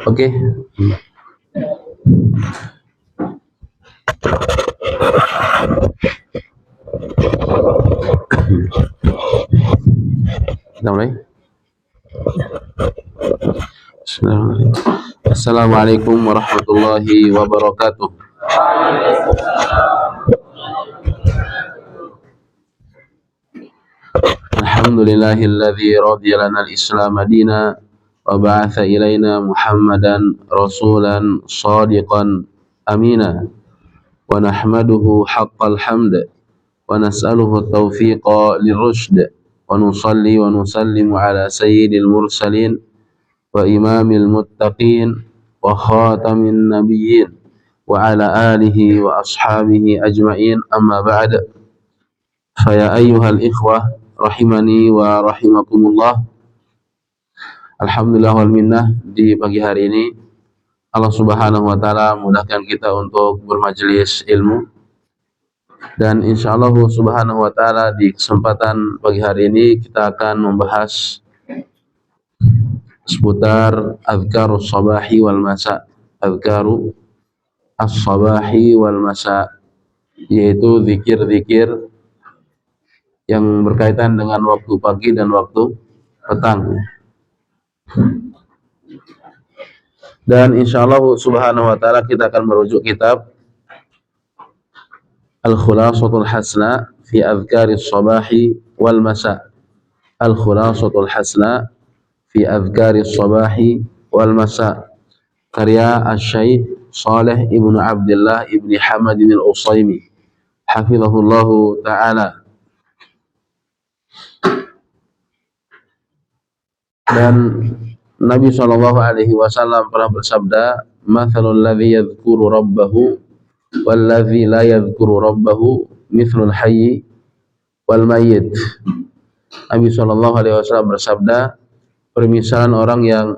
Oke. Kita mulai. Assalamualaikum warahmatullahi wabarakatuh. Alhamdulillahilladzi radiya lana al-islam dina wa ba'atha ilaina Muhammadan rasulan shadiqan amina wa nahmaduhu haqqal hamd wa nas'aluhu at-tawfiqa lirrushd wa nusalli wa nusallimu ala sayyidil mursalin wa imamil muttaqin wa khatamin nabiyyin wa ala alihi wa ashabihi ajma'in, amma ba'd. Faya ayyuhal ikhwah rahimani wa rahimakumullah. Alhamdulillah wal minnah, di pagi hari ini Allah Subhanahu wa taala mudahkan kita untuk bermajelis ilmu, dan insyaallah Subhanahu wa taala di kesempatan pagi hari ini kita akan membahas seputar azkarus sabahi wal masa. Azkaru as-sabahi wal masa, yaitu zikir-zikir yang berkaitan dengan waktu pagi dan waktu petang. Dan insyaallah Subhanahu wa taala kita akan merujuk kitab Al-Khulasatul Hasna fi Adhkaris Sabahi wal Masa. Al-Khulasatul Hasna fi Adhkaris Sabahi wal Masa, karya Asy-Syaikh Shalih Ibnu Abdullah Ibni Hamadin Al-Utsaimin hafizahullahu taala. Dan Nabi Shallallahu Alaihi Wasallam pernah bersabda, "Mathalul ladzi yadhkuru rabbahu wal ladzi la yadhkuru rabbahu mithlul hayyi wal mayyit." Nabi Shallallahu Alaihi Wasallam bersabda, permisalan orang yang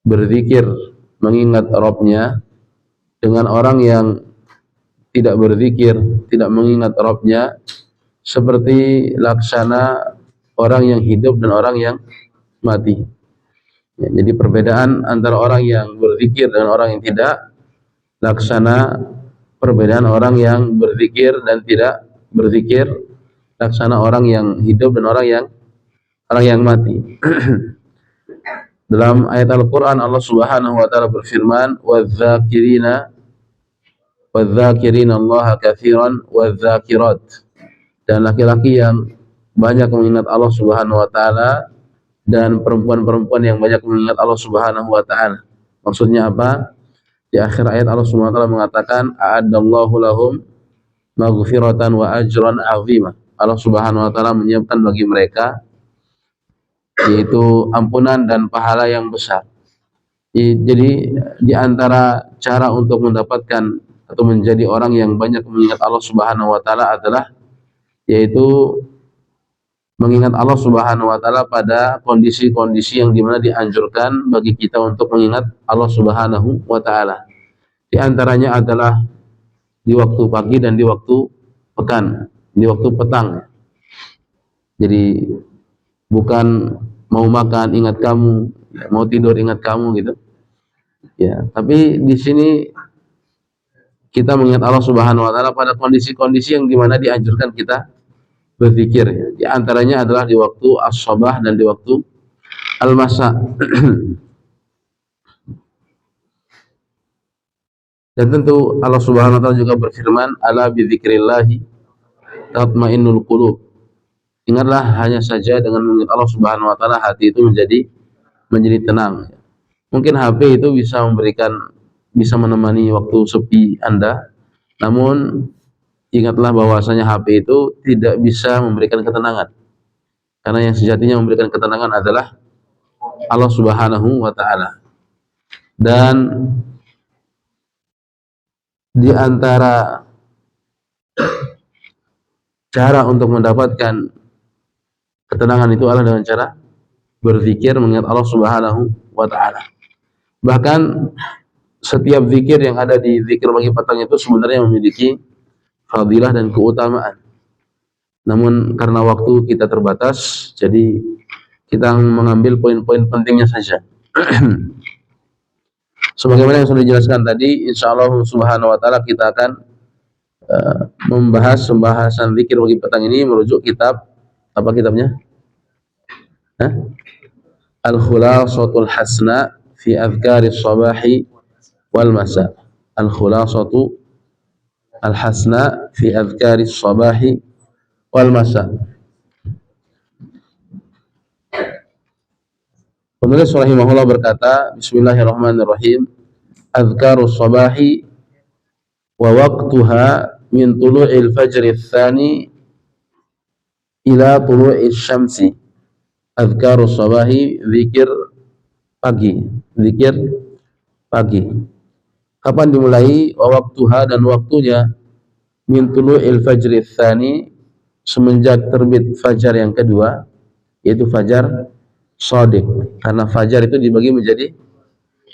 berzikir mengingat Rabbnya dengan orang yang tidak berzikir, tidak mengingat Rabbnya, seperti laksana orang yang hidup dan orang yang mati. Ya, jadi perbedaan antara orang yang berzikir dan orang yang tidak, laksana perbedaan orang yang berzikir dan tidak berzikir, laksana orang yang hidup dan orang yang mati. Dalam ayat Al-Quran Allah Subhanahu wa taala berfirman, "Wadz-dzakirina Allaha katsiran wadz-dzakirat." Dan laki-laki yang banyak mengingat Allah Subhanahu wa taala dan perempuan-perempuan yang banyak mengingat Allah Subhanahu wa taala. Maksudnya apa? Di akhir ayat Allah Subhanahu wa taala mengatakan, "A'addallahu lahum maghfiratan wa ajran 'azima." Allah Subhanahu wa taala menyiapkan bagi mereka yaitu ampunan dan pahala yang besar. Jadi di antara cara untuk mendapatkan atau menjadi orang yang banyak mengingat Allah Subhanahu wa taala adalah yaitu mengingat Allah Subhanahu wa taala pada kondisi-kondisi yang dimana dianjurkan bagi kita untuk mengingat Allah Subhanahu wa taala. Di antaranya adalah di waktu pagi dan di waktu pekan, di waktu petang. Jadi bukan mau makan ingat kamu, mau tidur ingat kamu gitu. Ya, tapi di sini kita mengingat Allah Subhanahu wa taala pada kondisi-kondisi yang dimana dianjurkan kita berzikir. Di antaranya adalah di waktu as-sabah dan di waktu al-masa. Dan tentu Allah Subhanahu wa taala juga berfirman, "Ala bi dzikrillahi tatmainnul qulub." Ingatlah hanya saja dengan mengingat Allah Subhanahu wa taala hati itu menjadi tenang. Mungkin HP itu bisa menemani waktu sepi Anda, namun ingatlah bahwasanya HP itu tidak bisa memberikan ketenangan. Karena yang sejatinya memberikan ketenangan adalah Allah Subhanahu wa taala. Dan di antara cara untuk mendapatkan ketenangan itu adalah dengan cara berzikir mengingat Allah Subhanahu wa taala. Bahkan setiap zikir yang ada di zikir pagi petang itu sebenarnya memiliki fadilah dan keutamaan. Namun karena waktu kita terbatas, jadi kita mengambil poin-poin pentingnya saja. Sebagaimana yang sudah dijelaskan tadi, insyaallah subhanahu wa ta'ala kita akan membahas pembahasan zikir bagi petang ini merujuk kitab, apa kitabnya? Al-Khulasatul Hasna fi Adhkaris Sabahi wal Masa. Al-Khulasatu Al-Hasna fi Adhkaris Sabahi wal Masa. Penulis rahimahullah berkata, Bismillahirrahmanirrahim. Adhkarus Sabahi wa waqtuha min tulu'il fajri tsani ila tulu'is syamsi. Adhkarus Sabahi, zikir pagi, zikir pagi. Kapan dimulai? Wa waqtuha, dan waktunya min tulu'il fajri tsani, semenjak terbit fajar yang kedua, yaitu fajar shadiq. Karena fajar itu dibagi menjadi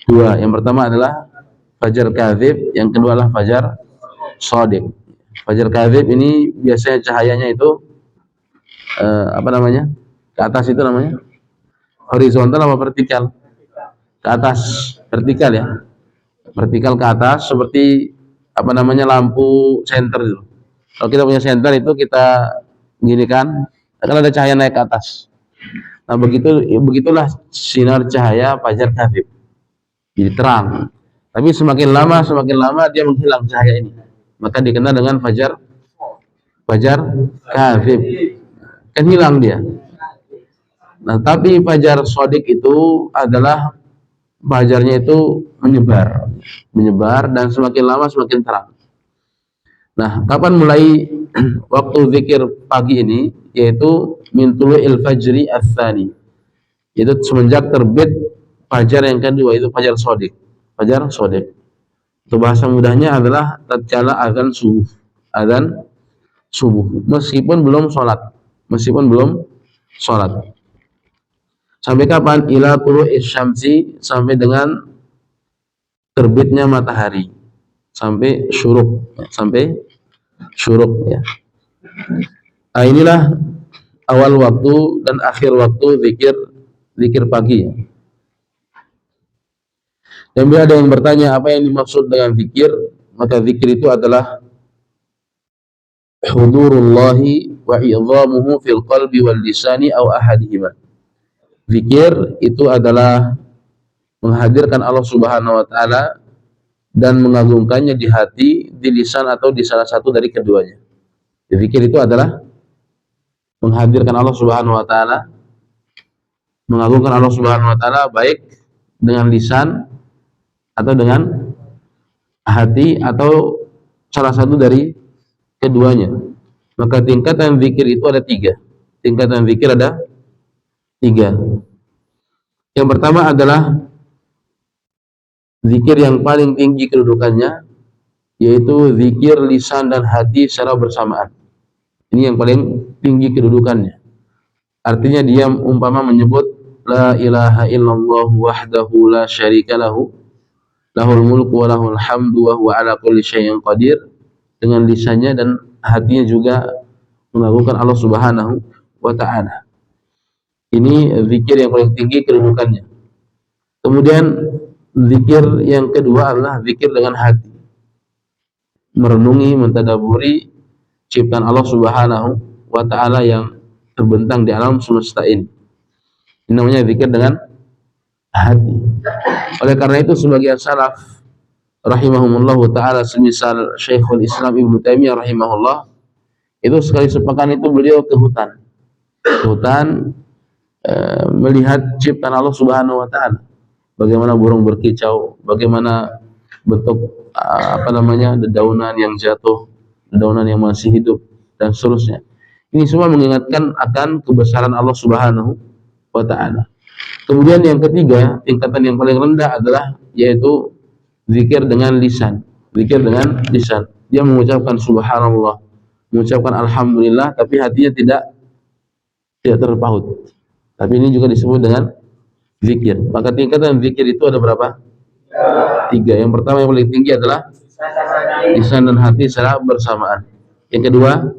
dua. Yang pertama adalah fajar kadzib, yang kedua adalah fajar shadiq. Fajar kadzib ini biasanya cahayanya itu apa namanya? Ke atas itu namanya horizontal apa vertikal? Ke atas, vertikal ya. Vertikal ke atas, seperti apa namanya, lampu senter itu. Kalau kita punya senter itu kita gini kan, akan ada cahaya naik ke atas. Nah, begitulah sinar cahaya fajar kadzib. Jadi terang. Tapi semakin lama dia menghilang cahaya ini. Maka dikenal dengan fajar kadzib. Kan hilang dia. Nah, tapi fajar shadiq itu adalah fajarnya itu menyebar dan semakin lama semakin terang. Nah, kapan mulai waktu zikir pagi ini? Yaitu min tulu'il fajri ats-tsani. Itu semenjak terbit fajar yang kedua, itu fajar shadiq. Fajar shadiq. Itu bahasa mudahnya adalah tatkala azan subuh. Meskipun belum sholat. Sampai kapan? Ila tulu'is syamsi, sampai dengan terbitnya matahari. Sampai syuruk ya. Nah, inilah awal waktu dan akhir waktu zikir pagi ya. Dan bila ada yang bertanya apa yang dimaksud dengan zikir, maka zikir itu adalah hudurullahi wa idhamuhu fil qalbi wal lisani aw ahadihima. Zikir itu adalah menghadirkan Allah Subhanahu wa taala dan mengagungkannya di hati, di lisan, atau di salah satu dari keduanya. Zikir itu adalah menghadirkan Allah Subhanahu wa taala, mengagungkan Allah Subhanahu wa taala baik dengan lisan atau dengan hati atau salah satu dari keduanya. Maka tingkatan zikir itu ada tiga. Yang pertama adalah zikir yang paling tinggi kedudukannya, yaitu zikir lisan dan hati secara bersamaan. Ini yang paling tinggi kedudukannya. Artinya dia umpama menyebut la ilaha illallah wahdahu la syarika lahu, lahul mulku wa lahul hamdu wa huwa ala kulli syai'in qadir, dengan lisannya dan hatinya juga mengagungkan Allah Subhanahu wa ta'ala. Ini zikir yang paling tinggi kedudukannya. Kemudian zikir yang kedua adalah zikir dengan hati, merenungi, mentadaburi ciptaan Allah Subhanahu wa ta'ala yang terbentang di alam semesta ini. Ini namanya zikir dengan hati. Oleh karena itu sebagian salaf rahimahumullahu ta'ala, semisal Syekhul Islam Ibnu Taimiyah rahimahullah, itu sekali sepekan itu beliau ke hutan melihat ciptaan Allah Subhanahu wa ta'ala, bagaimana burung berkicau, bagaimana bentuk dedaunan yang jatuh, dedaunan yang masih hidup, dan seterusnya. Ini semua mengingatkan akan kebesaran Allah Subhanahu wa ta'ala. Kemudian yang ketiga, tingkatan yang paling rendah adalah yaitu zikir dengan lisan. Dia mengucapkan subhanallah, mengucapkan alhamdulillah, tapi hatinya tidak terpaut. Tapi ini juga disebut dengan zikir. Maka tingkatan zikir itu ada berapa? Tiga. Yang pertama yang paling tinggi adalah lisan dan hati secara bersamaan. Yang kedua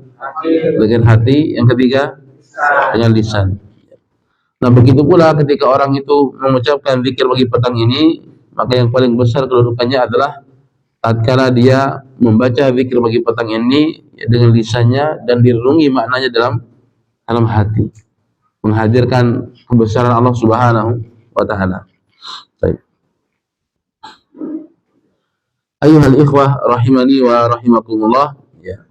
dengan hati. Yang ketiga dengan lisan. Nah, begitu pula ketika orang itu mengucapkan zikir bagi petang ini, maka yang paling besar kedudukannya adalah tatkala dia membaca zikir pagi petang ini dengan lisannya dan direnungi maknanya dalam hati, menghadirkan kebesaran Allah Subhanahu wa taala. Baik. Ayuhal ikhwah rahimani wa rahimakumullah. Ya.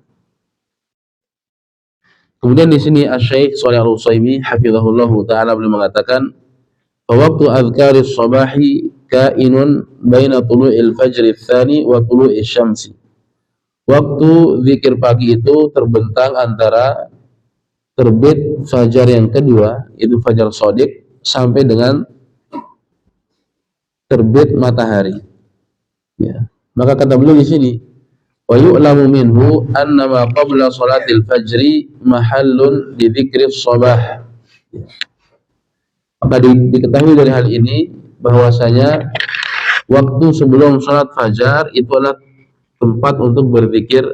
Kemudian di sini Asy-Syaikh Shalih Al-Utsaimin hafizahullahu taala beliau mengatakan, "Waqtu adhkaris shabahi kainun baina tulu'il fajri tsani wa tulu'isy syamsi." Waktu zikir pagi itu terbentang antara terbit fajar yang kedua, itu fajar shadiq, sampai dengan terbit matahari. Ya. Maka kata beliau di sini, wa yu'lamu minhu annama qabla salatil fajri mahallun li dzikris sabah. Maka diketahui dari hal ini bahwasanya waktu sebelum salat fajar itu adalah tempat untuk berzikir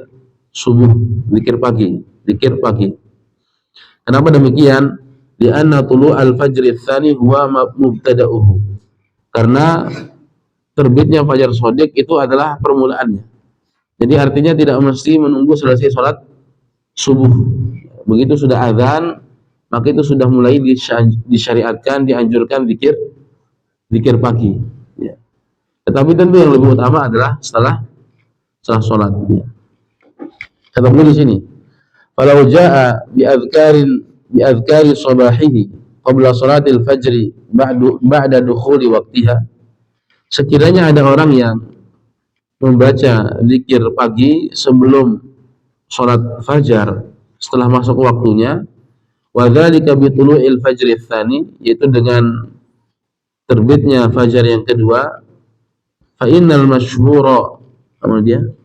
subuh, zikir pagi, zikir pagi. Kenapa demikian? Li'anna tulu'al fajri tsani huwa mubtada'uhu. Karena terbitnya fajar shadiq itu adalah permulaannya. Jadi artinya tidak mesti menunggu selesai sholat subuh. Begitu sudah azan, maka itu sudah mulai disyariatkan, dianjurkan zikir pagi. Ya. Tetapi tentu yang lebih utama adalah setelah sholat. Ya. Kata beliau di sini, "Falau jaa bi adhkari sabahihi qabla salatil fajri ba'da dukhuli waqtiha." Sekiranya ada orang yang membaca zikir pagi sebelum sholat fajar setelah masuk waktunya, wa dzalika bi tulu'il fajri tsani, yaitu dengan terbitnya fajar yang kedua, fa innal masyhura, kemudian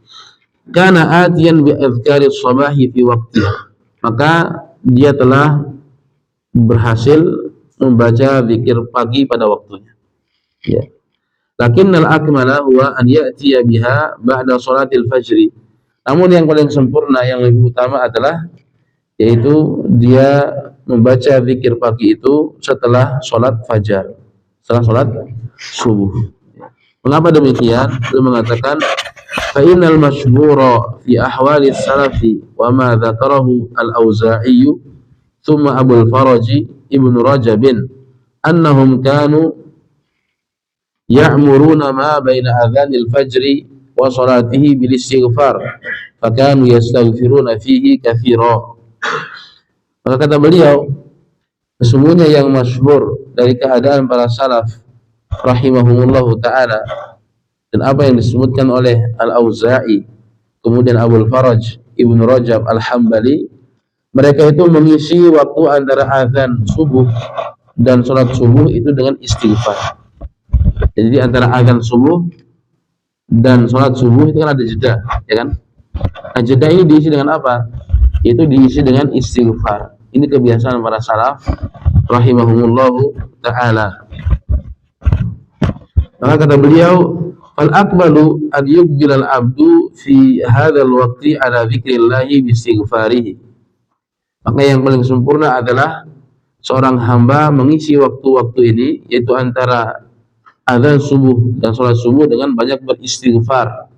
kana atiyan bi adhkari shabahi fi waqtiha, maka dia telah berhasil membaca zikir pagi pada waktunya. Ya. Lakinnal akmala huwa an ya'tiya biha ba'da sholatil fajri. Namun yang paling sempurna, yang lebih utama adalah yaitu dia membaca zikir pagi itu setelah sholat fajar, setelah sholat subuh. Mengapa demikian? Dia mengatakan, fa innal masyhura fi ahwali salafi wa ma dzakarahu al-Auza'i thumma Abul Faraji Ibnu Rajabin annahum kanu ya'muruna ma baina adhanil fajri wa salatihi bil istighfar fakanu yastaghfiruna fihi katsira. Maka kata beliau, sesungguhnya yang masyhur dari keadaan para salaf rahimahumullahu taala dan apa yang disebutkan oleh Al-Auza'i, kemudian Abul Faraj Ibnu Rajab Al-Hambali, mereka itu mengisi waktu antara azan subuh dan salat subuh itu dengan istighfar. Jadi antara azan subuh dan sholat subuh itu kan ada jeda, ya kan? Nah, jeda ini diisi dengan apa? Itu diisi dengan istighfar. Ini kebiasaan para salaf rahimahumullahu ta'ala. Maka kata beliau, fal aqbalu an yuqbilal abdu fi hadzal waqti ala dzikrillahi bi istighfarihi. Maka yang paling sempurna adalah seorang hamba mengisi waktu-waktu ini, yaitu antara azan subuh dan sholat subuh dengan banyak beristighfar.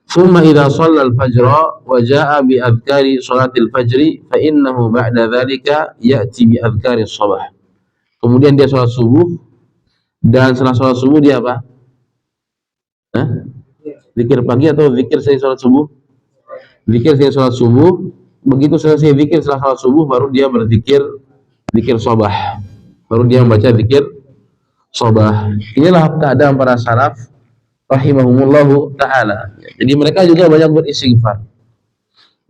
Thumma idza shalla al-fajra wa jaa bi adhkari sholatil fajri fa innahu ba'da dzalika ya'ti bi adhkari shabah. Kemudian dia sholat subuh, dan setelah sholat subuh dia apa? Zikir pagi atau zikir selesai sholat subuh? Zikir selesai sholat subuh. Begitu selesai zikir setelah sholat subuh, baru dia berzikir zikir shabah. Baru dia membaca zikir shabah. Inilah keadaan para salaf rahimahumullahu ta'ala. Jadi mereka juga banyak beristighfar.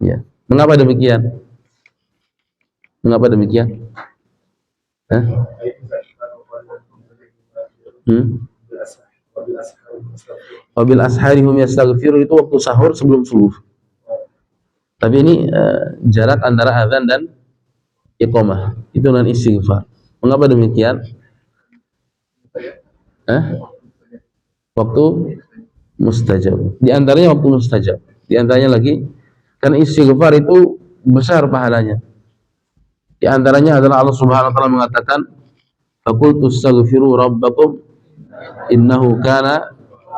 Ya. Mengapa demikian? Mengapa demikian? Wabil ashari hum yastaghfiru, itu waktu sahur sebelum subuh. Tapi ini jarak antara azan dan iqamah itu dengan istighfar. Mengapa demikian? Waktu mustajab. Di antaranya waktu mustajab. Di antaranya lagi, karena istighfar itu besar pahalanya. Di antaranya adalah Allah Subhanahu wa taala mengatakan, "Faqultu astaghfiru rabbakum innahu kana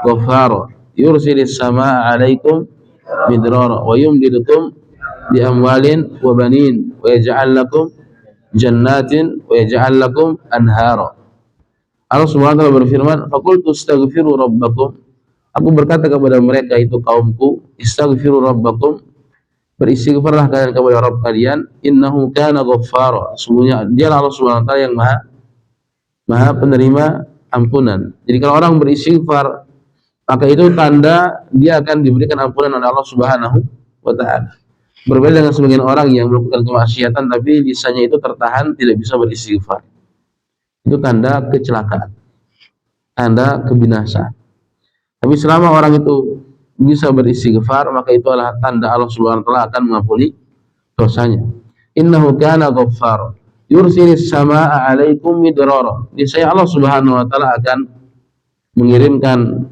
ghaffara yursilis samaa'a 'alaikum midrara wa yumdidukum bi amwalin wa banin wa yaj'al lakum jannatin wa yaj'al lakum anhara. Allah Subhanahu wa taala berfirman, "Faqultu astaghfiru rabbakum." Aku berkata kepada mereka itu kaumku, "Istaghfiru rabbakum." Beristighfarlah kalian kepada Rabb kalian, innahu kana ghaffara. Sungguhnya Dia Allah Subhanahu wa taala yang Maha penerima ampunan. Jadi kalau orang beristighfar, maka itu tanda dia akan diberikan ampunan oleh Allah Subhanahu wa taala. Berbeda dengan sebagian orang yang melakukan kemaksiatan tapi lisannya itu tertahan, tidak bisa beristighfar. Itu tanda kecelakaan, tanda kebinasaan. Tapi selama orang itu bisa beristighfar, maka itu adalah tanda Allah Subhanahu wa taala akan mengampuni dosanya. Innahu kana ghaffar yursilis samaa'a 'alaikum midrara. Niscaya Allah Subhanahu wa taala akan mengirimkan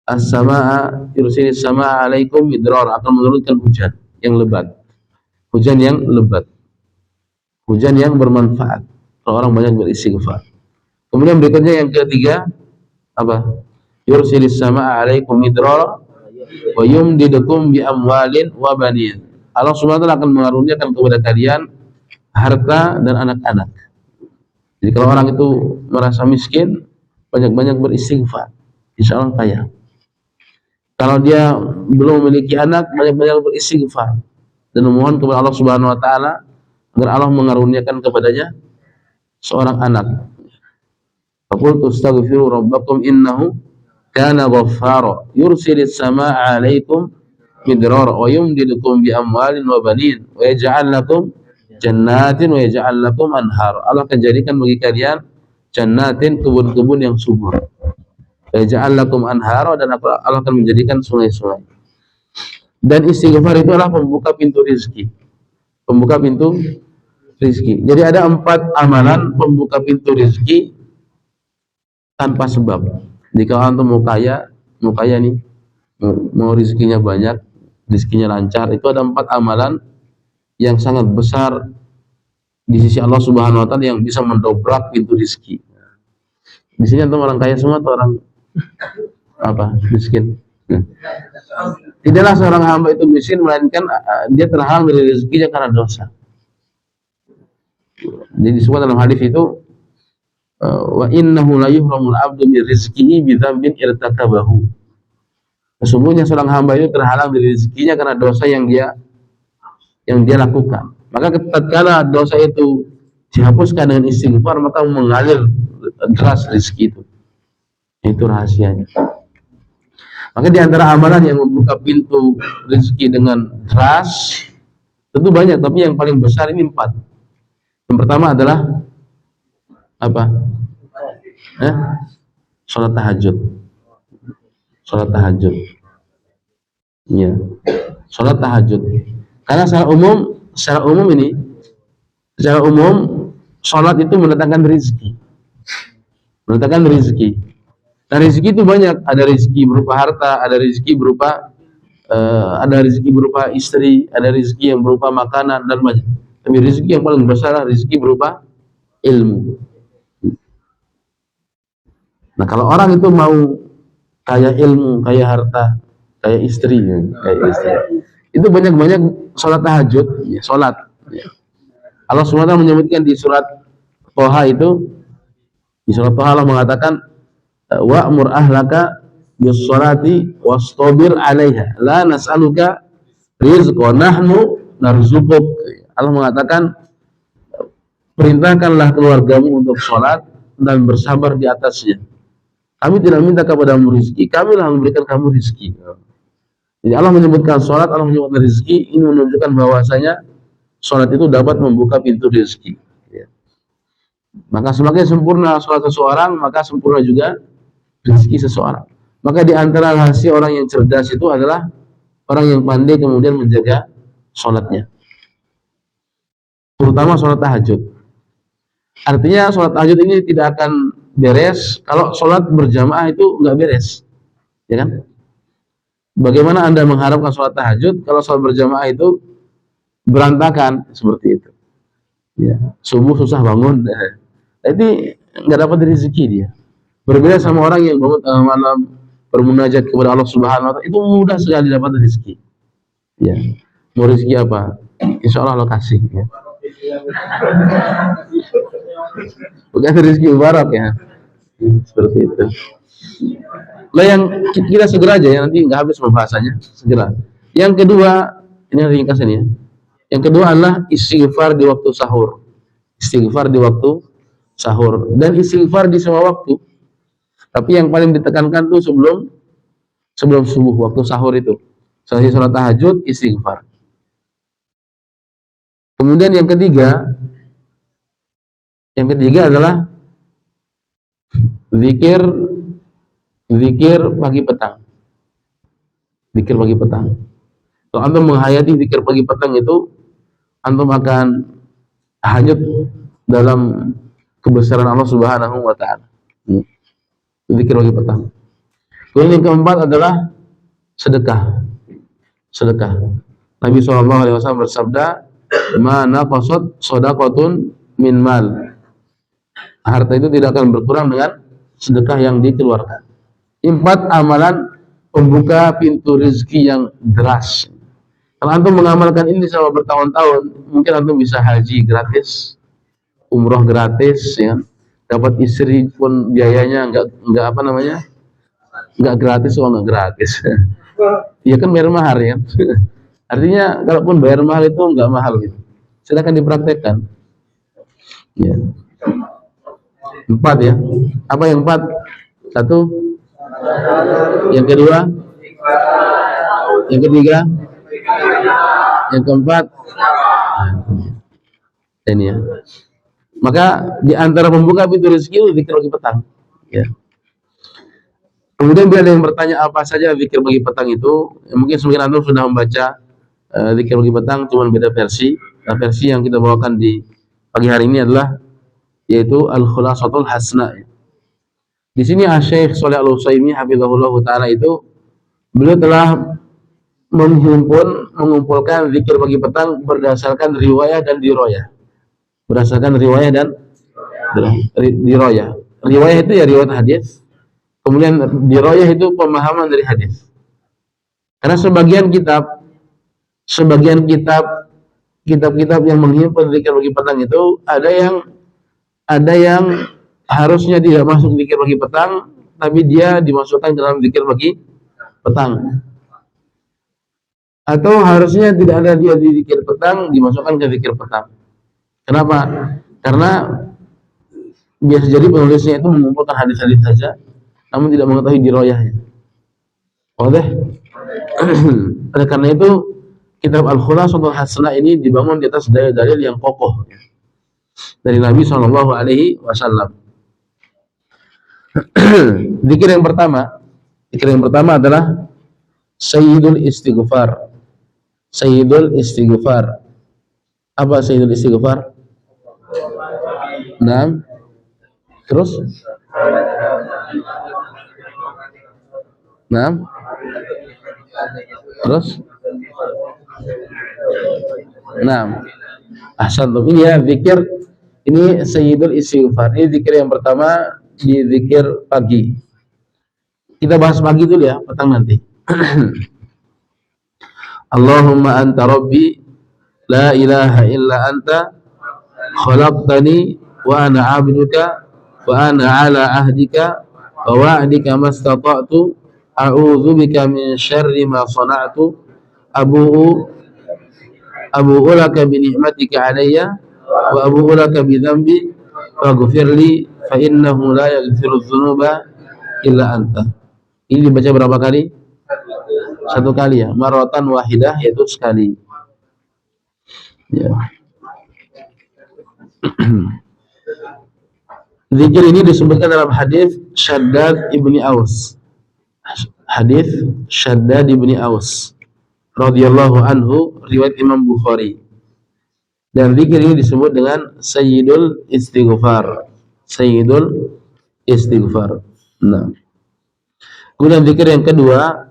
as-samaa'a, yursilis samaa'a 'alaikum midrara, akan menurunkan hujan yang lebat. Hujan yang lebat. Hujan yang bermanfaat kalau orang banyak beristighfar. Kemudian berikutnya yang ketiga apa? Yursilis samaa'a 'alaikum midrara wa yumdidukum bi amwalin wa banin. Allah Subhanahu wa taala akan mengaruniakan kepada kalian harta dan anak-anak. Jadi kalau orang itu merasa miskin, banyak-banyak beristighfar, insya Allah kaya. Kalau dia belum memiliki anak, banyak-banyak beristighfar dan memohon kepada Allah Subhanahu wa taala agar Allah mengaruniakan kepadanya seorang anak. Faqultu astaghfiru rabbakum innahu kana ghaffara yursilis samaa'a 'alaikum midrara wa yumdidukum bi amwalin wa banin wa yaj'al lakum jannatin wa yaj'al lakum anhar. Allah akan jadikan bagi kalian jannatin, kebun-kebun yang subur. Wa yaj'al lakum anhar, dan Allah akan menjadikan sungai-sungai. Dan istighfar itu adalah pembuka pintu rizki. Pembuka pintu rizki. Jadi ada 4 amalan pembuka pintu rizki tanpa sebab. Jika antum mau kaya nih, mau rizkinya banyak, rizkinya lancar, itu ada 4 amalan yang sangat besar di sisi Allah Subhanahu wa taala yang bisa mendobrak pintu rizki. Di sini antum orang kaya semua atau orang apa? Miskin. Tidaklah seorang hamba itu miskin melainkan dia terhalang dari rezekinya karena dosa. Jadi disebut dalam hadis itu, wa innahu la yuhramul 'abdu min rizqihi bi dzambin irtakabahu. Sesungguhnya seorang hamba itu terhalang dari rezekinya karena dosa yang dia lakukan. Maka tatkala dosa itu dihapuskan dengan istighfar, maka mengalir deras rezeki itu. Itu rahasianya. Maka di antara amalan yang membuka pintu rezeki dengan deras tentu banyak, tapi yang paling besar ini 4. Yang pertama adalah apa? Salat tahajud. Salat tahajud. Ya. Salat tahajud. Karena secara umum salat itu mendatangkan rezeki. Mendatangkan rezeki. Dan rezeki itu banyak. Ada rezeki berupa harta, ada rezeki berupa istri, ada rezeki yang berupa makanan, dan banyak. Tapi rezeki yang paling besar adalah rezeki berupa ilmu. Nah, kalau orang itu mau kaya ilmu, kaya harta, kaya istri, itu banyak-banyak sholat tahajud, ya, sholat. Ya. Allah SWT menyebutkan di surat Toha itu, di surat Toha Allah mengatakan, wa'mur ahlaka bis sholati wastabir 'alaiha la nas'aluka rizqa nahnu narzuquk. Allah mengatakan, perintahkanlah keluargamu untuk sholat dan bersabar di atasnya. Kami tidak minta kepadamu rezeki, kamilah memberikan kamu rezeki. Jadi Allah menyebutkan sholat, Allah menyebutkan rezeki, ini menunjukkan bahwasanya sholat itu dapat membuka pintu rezeki. Ya. Maka semakin sempurna sholat seseorang, maka sempurna juga rezeki seseorang. Maka di antara rahasia orang yang cerdas itu adalah orang yang pandai kemudian menjaga sholatnya, terutama sholat tahajud. Artinya sholat tahajud ini tidak akan beres kalau sholat berjamaah itu nggak beres, ya kan? Bagaimana Anda mengharapkan sholat tahajud kalau sholat berjamaah itu berantakan seperti itu? Ya, subuh susah bangun, jadi nggak dapat rezeki dia. Berbeda sama orang yang bangun tengah malam bermunajat kepada Allah Subhanahu wa taala, itu mudah sekali dapat rezeki. Ya. Mau rezeki apa? Insya Allah kasih. Ya. Bukan rezeki mubarak ya. Seperti itu. Lah yang kita segera aja ya, nanti nggak habis pembahasannya, segera. Yang kedua, ini ringkasan ya. Yang kedua adalah istighfar di waktu sahur. Istighfar di waktu sahur dan istighfar di semua waktu. Tapi yang paling ditekankan tuh sebelum subuh, waktu sahur itu. Selesai sholat tahajud, istighfar. Kemudian yang ketiga adalah zikir pagi petang. Zikir pagi petang. Kalau antum menghayati zikir pagi petang itu, antum akan hanyut dalam kebesaran Allah Subhanahu wa taala. Zikir pagi petang. Kemudian yang keempat adalah sedekah. Sedekah. Nabi SAW bersabda, "Ma naqasat shadaqatun min mal." Harta itu tidak akan berkurang dengan sedekah yang dikeluarkan. 4 amalan pembuka pintu rezeki yang deras. Kalau antum mengamalkan ini selama bertahun-tahun, mungkin antum bisa haji gratis, umroh gratis, ya. Dapat istri pun biayanya enggak apa namanya? Enggak gratis, enggak gratis. Iya kan bayar mahar ya. Artinya kalaupun bayar mahal itu enggak mahal gitu. Silakan dipraktekkan. Ya. 4 ya. Apa yang 4? 1. Yang kedua? Yang ketiga? Yang keempat? Ini ya. Maka di antara pembuka pintu rezeki zikir pagi petang. Ya. Kemudian bila ada yang bertanya apa saja zikir pagi petang itu, ya mungkin sebagian antum sudah membaca zikir pagi petang, cuma beda versi. Nah, versi yang kita bawakan di pagi hari ini adalah yaitu Al-Khulasatul Hasna. Di sini Syekh Shalih Al-Utsaimin hafizahullah taala itu beliau telah mengumpulkan zikir pagi petang berdasarkan riwayah dan diroyah. Berdasarkan riwayah dan diroyah. Riwayah itu ya riwayat hadis. Kemudian diroyah itu pemahaman dari hadis. Karena sebagian kitab-kitab yang menghimpun zikir pagi petang itu ada yang harusnya tidak masuk zikir pagi petang, tapi dia dimasukkan dalam zikir pagi petang. Atau harusnya tidak ada dia di zikir petang, dimasukkan ke zikir petang. Kenapa? Karena biasa jadi penulisnya itu mengumpulkan hadis-hadis saja, namun tidak mengetahui diroyahnya. Oleh karena itu kitab Al-Khulasatul Hasanah ini dibangun di atas dalil-dalil yang kokoh dari Nabi Shallallahu Alaihi Wasallam. Zikir yang pertama adalah Sayyidul Istighfar. Sayyidul Istighfar. Apa Sayyidul Istighfar? Nah, terus? Nah, terus? Nah, ahsantum. Ini ya zikir, ini Sayyidul Istighfar. Ini zikir yang pertama di zikir pagi. Kita bahas pagi dulu ya, petang nanti. Allahumma anta rabbi la ilaha illa anta khalaqtani wa ana 'abduka wa ana 'ala ahdika wa wa'dika mastata'tu a'udzu bika min syarri ma sana'tu abu'u laka bi ni'matika 'alayya wa abu'u laka bi dhanbi faghfir li fa innahu la yaghfiru dzunuba illa anta. Ini dibaca berapa kali? 1 kali ya, maratan wahidah, yaitu sekali. Ya. Zikir ini disebutkan dalam hadis Shaddad ibni Aus. Hadis Shaddad ibni Aus radhiyallahu anhu, riwayat Imam Bukhari. Dan zikir ini disebut dengan Sayyidul Istighfar. Sayyidul Istighfar. Nah. Kemudian zikir yang kedua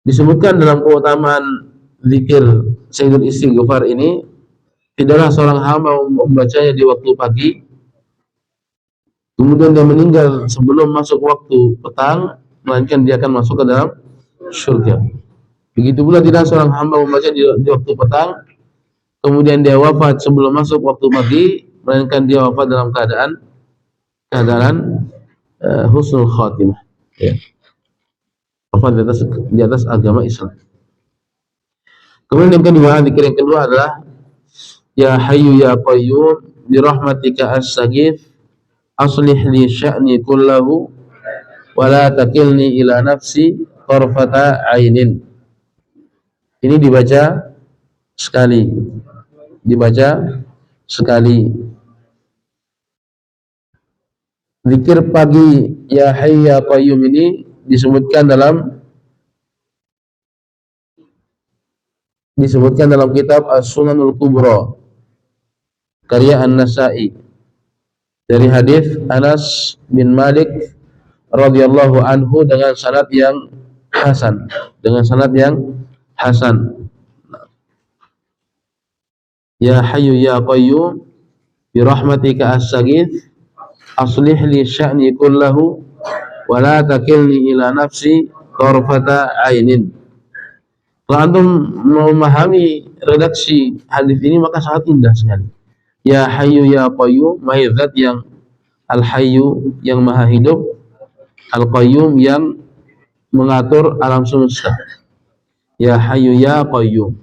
disebutkan dalam keutamaan zikir Sayyidul Istighfar ini, tidaklah seorang hamba membacanya di waktu pagi kemudian dia meninggal sebelum masuk waktu petang, melainkan dia akan masuk ke dalam surga. Begitu pula tidak seorang hamba membaca di waktu petang, kemudian dia wafat sebelum masuk waktu pagi, melainkan dia wafat dalam keadaan husnul khatimah. Ya. Wafat di atas agama Islam. Kemudian yang kedua, zikir yang kedua adalah Ya Hayyu Ya Qayyum bi rahmatika astaghits aslih li sya'ni kullahu wa la takilni ila nafsi tarfata ainin. Ini dibaca sekali. Zikir pagi Ya Hayyu Ya Qayyum ini disebutkan dalam kitab As-Sunanul Kubra karya An-Nasa'i dari hadis Anas bin Malik radhiyallahu anhu dengan sanad yang hasan. Ya Hayyu Ya Qayyum bi rahmatika astaghits aslih li sya'ni kullahu wa la takilni ila nafsi tarfata ainin. Kalau antum memahami redaksi hadis ini maka sangat indah sekali. Ya Hayyu Ya Qayyum, Maha Zat yang Al-Hayyu yang Maha Hidup, Al-Qayyum yang mengatur alam semesta. Ya Hayyu Ya Qayyum.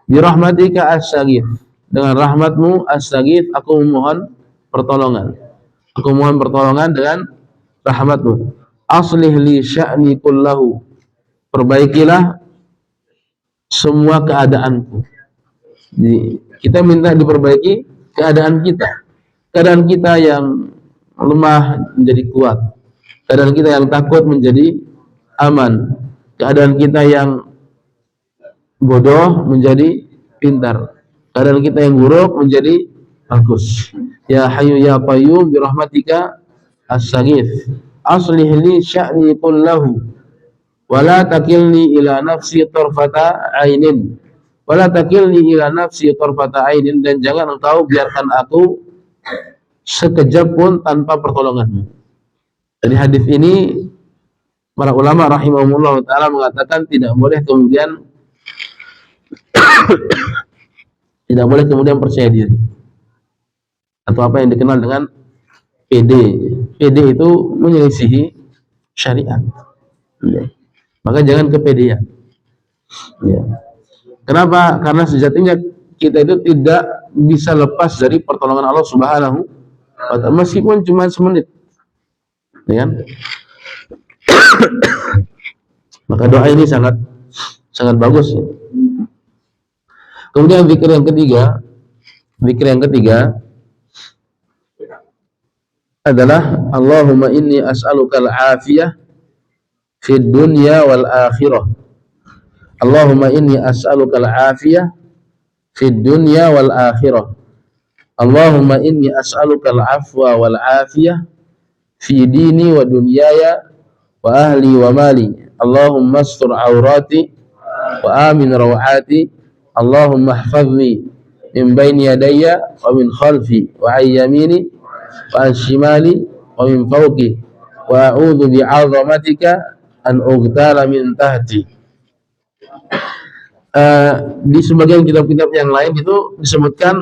Bi rahmatika astaghits, dengan rahmatmu astaghits, aku memohon pertolongan. Dengan rahmatmu. Aslih li sya'ni kullahu, perbaikilah semua keadaanku. Jadi, kita minta diperbaiki keadaan kita yang lemah menjadi kuat, keadaan kita yang takut menjadi aman, keadaan kita yang bodoh menjadi pintar, keadaan kita yang buruk menjadi bagus. Ya Hayyu Ya Qayyum bi rahmatika astaghits aslih li sya'ni kullahu wa la takilni ila nafsi tarfata ainin. Wala takilni ila nafsi tarfata ainin, dan jangan engkau biarkan aku sekejap pun tanpa pertolonganmu. Dari hadis ini para ulama rahimahumullah taala mengatakan tidak boleh kemudian percaya diri atau apa yang dikenal dengan PD. PD itu menyelisihi syariat. Ya. Maka jangan kepedean. Ya. Kenapa? Karena sejatinya kita itu tidak bisa lepas dari pertolongan Allah Subhanahu wa ta'ala meskipun cuma semenit. Ya kan? Maka doa ini sangat bagus ya. Kemudian zikir yang ketiga adalah Allahumma inni as'alukal afiyah fid dunya wal akhirah. Allahumma inni as'alukal afiyah fid dunya wal akhirah. Allahumma inni as'alukal afwa wal afiyah fi dini wa dunyaya wa ahli wa mali. Allahumma astur awrati wa amin rawati. Allahumma ihfazni min baini yadayya wa min khalfi wa an yamini wa an shimali wa min fawqi wa a'udzu bi'azamatika an ughtala min tahti. Di sebagian kitab-kitab yang lain itu disebutkan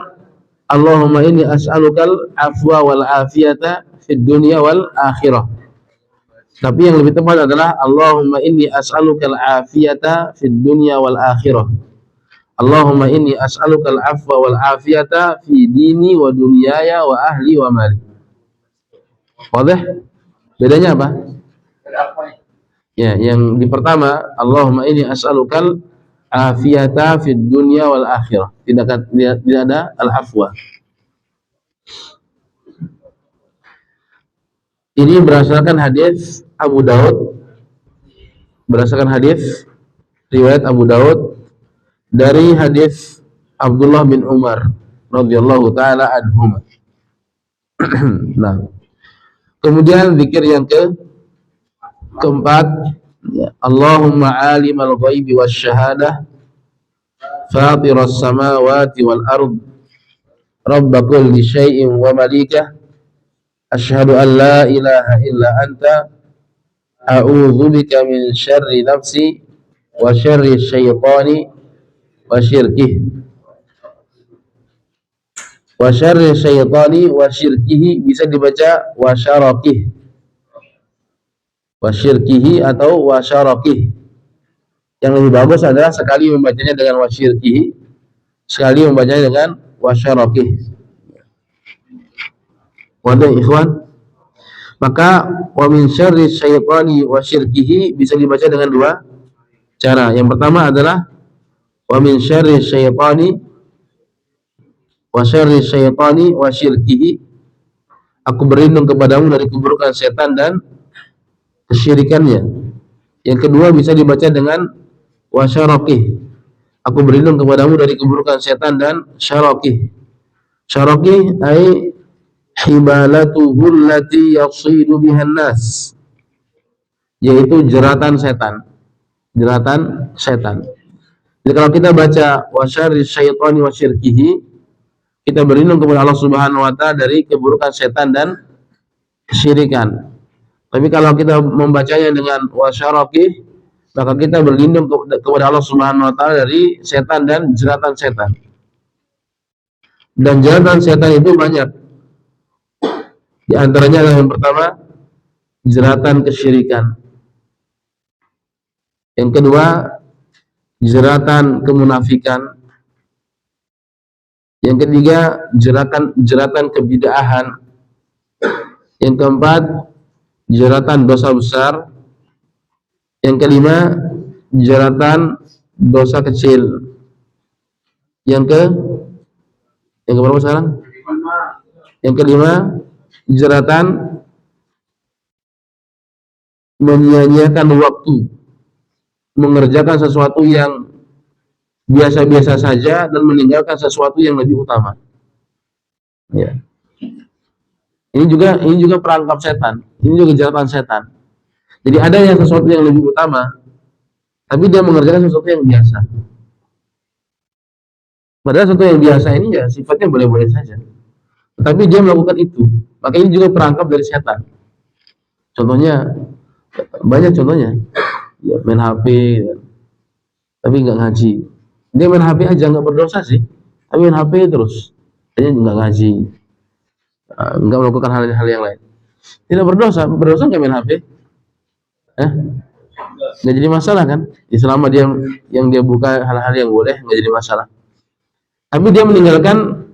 Allahumma inni as'alukal afwa wal afiyata fid dunya wal akhirah. Tapi yang lebih tepat adalah Allahumma inni as'alukal afiyata fid dunya wal akhirah. Allahumma inni as'alukal afwa wal afiyata fi dini wa dunyaya wa ahli wa mali. Wadah? Bedanya apa? Ya, yang di pertama Allahumma inni as'alukal afiyata fid dunya wal akhirah. Tidak ada al-afwa. Ini berdasarkan hadis Abu Daud. Berdasarkan hadis riwayat Abu Daud dari hadis Abdullah bin Umar radhiyallahu taala anhuma. Nah, kemudian zikir yang keempat, ya, Allahumma alimal ghaibi wasyahadah fatiras samawati wal ard rabb kulli syai'in wa malikah asyhadu an la ilaha illa anta a'udzubika min syarri nafsi wa syarri syaitani wa syirkih wa syarri syaitani wa syirkihi, bisa dibaca wa syarakih, wa syirkihi atau wa syarakih. Yang lebih bagus adalah sekali membacanya dengan wa syirkihi, sekali membacanya dengan wa syarakih. Wadah ikhwan. Maka wa min syarri syaitani wa syirkihi bisa dibaca dengan dua cara. Yang pertama adalah wa min syarri syaitani wa syirkihi, aku berlindung kepadamu dari keburukan setan dan kesyirikannya. Yang kedua bisa dibaca dengan wa syarakih, aku berlindung kepadamu dari keburukan setan dan syarakih. Syarakih ay hibalatuhu allati yasidu bihan nas, yaitu jeratan setan. Jeratan setan. Jadi kalau kita baca wa syarri syaitani wa syirkihi, kita berlindung kepada Allah Subhanahu wa taala dari keburukan setan dan kesyirikan. Tapi kalau kita membacanya dengan wa syarakih, maka kita berlindung kepada Allah Subhanahu wa taala dari setan dan jeratan setan. Dan jeratan setan itu banyak. Di antaranya adalah yang pertama, jeratan kesyirikan. Yang kedua, jeratan kemunafikan. Yang ketiga, jeratan kebid'ahan. Yang keempat, jeratan dosa besar. Yang kelima, jeratan dosa kecil. Yang keberapa sekarang? Yang kelima, jeratan menyia-nyiakan waktu, mengerjakan sesuatu yang biasa-biasa saja dan meninggalkan sesuatu yang lebih utama. Ya. Ini juga perangkap setan. Ini juga jeratan setan. Jadi ada yang sesuatu yang lebih utama, tapi dia mengerjakan sesuatu yang biasa. Padahal sesuatu yang biasa ini ya sifatnya boleh-boleh saja. Tetapi dia melakukan itu. Maka ini juga perangkap dari setan. Contohnya, banyak contohnya. Ya, main HP, tapi nggak ngaji. Dia main HP aja nggak berdosa sih, tapi main HP terus. Dia nggak ngaji, nggak melakukan hal-hal yang lain. Tidak berdosa nggak main HP. Nggak jadi masalah kan? Selama dia yang dia buka hal-hal yang boleh, nggak jadi masalah. Tapi dia meninggalkan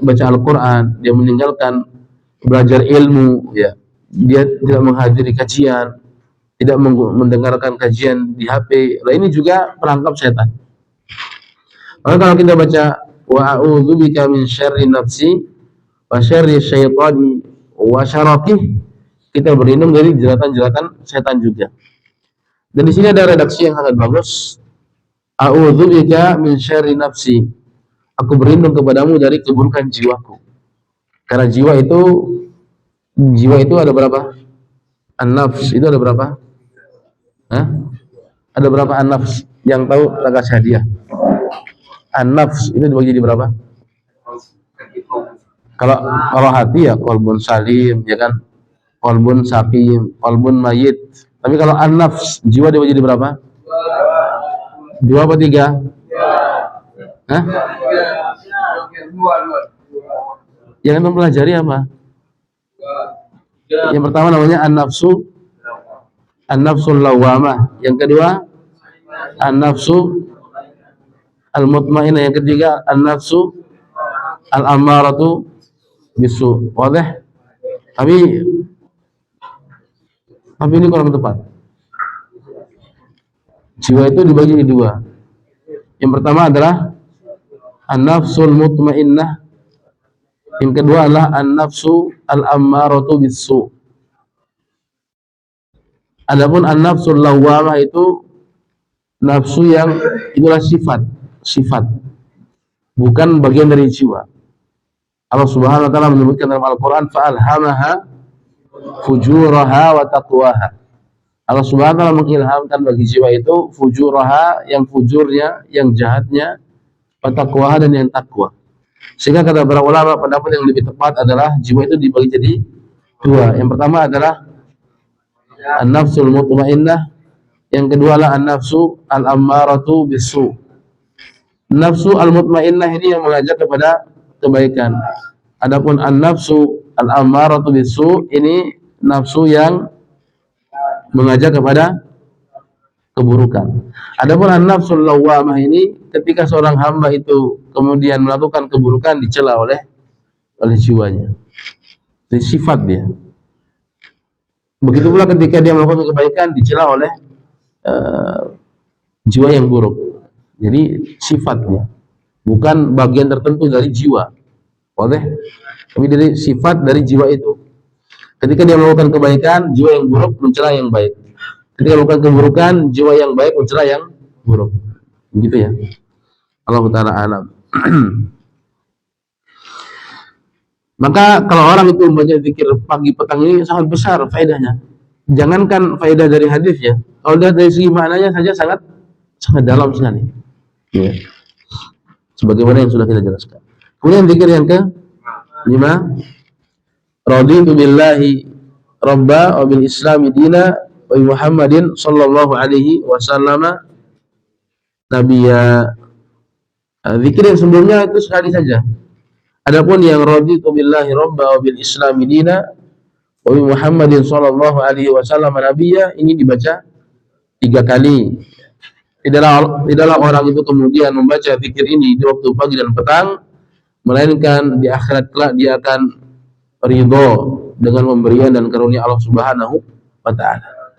baca Al-Quran, dia meninggalkan belajar ilmu, ya. Dia tidak menghadiri kajian, tidak mendengarkan kajian di HP. Nah, ini juga perangkap setan. Maka kalau kita baca wa a'udzubika min syarri nafsi wa syarri syaitani wa syarakih, kita berlindung dari jeratan-jeratan setan juga. Dan di sini ada redaksi yang sangat bagus. A'udzubika min syarri nafsi, aku berlindung kepadamu dari keburukan jiwaku. Karena jiwa itu ada berapa? An-nafs itu ada berapa? Ada berapa an-nafs? Yang tahu tak kasih hadiah. An-nafs itu dibagi jadi berapa? Kalau hati ya qalbun salim, ya kan? Qalbun sakim, qalbun mayit. Tapi kalau an-nafs, jiwa dibagi jadi berapa? 2 apa 3? Yang kita pelajari apa? Yang pertama namanya an-nafsul lawamah. Yang kedua an-nafsu al-mutmainnah. Yang ketiga an-nafsu al-ammaratu bisu. Wadah? Tapi ini kurang tepat. Jiwa itu dibagi jadi 2. Yang pertama adalah an-nafsul mutmainnah. Yang kedua adalah an-nafsu al-ammaratu bisu. Adapun an-nafsul lawwamah itu nafsu yang itulah sifat, bukan bagian dari jiwa. Allah Subhanahu wa taala menyebutkan dalam Al-Qur'an fa'alhamaha fujuraha wa taqwaha. Allah Subhanahu wa taala mengilhamkan bagi jiwa itu fujuraha, yang fujurnya, yang jahatnya, wa taqwaha, dan yang takwa. Sehingga kata para ulama, pendapat yang lebih tepat adalah jiwa itu dibagi jadi Dua. Yang pertama adalah an-nafsul mutmainnah, yang kedua adalah an-nafsu al-ammaratu bisu. Nafsu al-mutmainnah ini yang mengajak kepada kebaikan. Adapun an-nafsu al-ammaratu bisu ini nafsu yang mengajak kepada keburukan. Adapun an-nafsul lawwamah ini ketika seorang hamba itu kemudian melakukan keburukan dicela oleh jiwanya. Itu sifat dia. Begitu pula ketika dia melakukan kebaikan dicela oleh jiwa yang buruk. Jadi sifatnya, bukan bagian tertentu dari jiwa. Boleh? Tapi dari sifat dari jiwa itu. Ketika dia melakukan kebaikan, jiwa yang buruk mencela yang baik. Ketika melakukan keburukan, jiwa yang baik mencela yang buruk. Begitu ya. Allah Ta'ala alam. Maka kalau orang itu membaca zikir pagi petang ini sangat besar faedahnya. Jangankan faedah dari hadisnya, kalau dari segi maknanya saja sangat dalam sekali. Ya. Sebagaimana yang sudah kita jelaskan. Kemudian zikir yang ke-5, raditu billahi rabba wa bil islami dina wa Muhammadin sallallahu alaihi wasallam nabiyya. Zikir yang sebelumnya itu sekali saja. Adapun yang raditu billahi rabba wa bil islami dina wa Muhammadin sallallahu alaihi wasallam nabiyya, ini dibaca 3 kali. Tidaklah orang itu kemudian membaca zikir ini di waktu pagi dan petang, melainkan di akhirat kelak dia akan ridho dengan pemberian dan karunia Allah Subhanahu wa Ta'ala.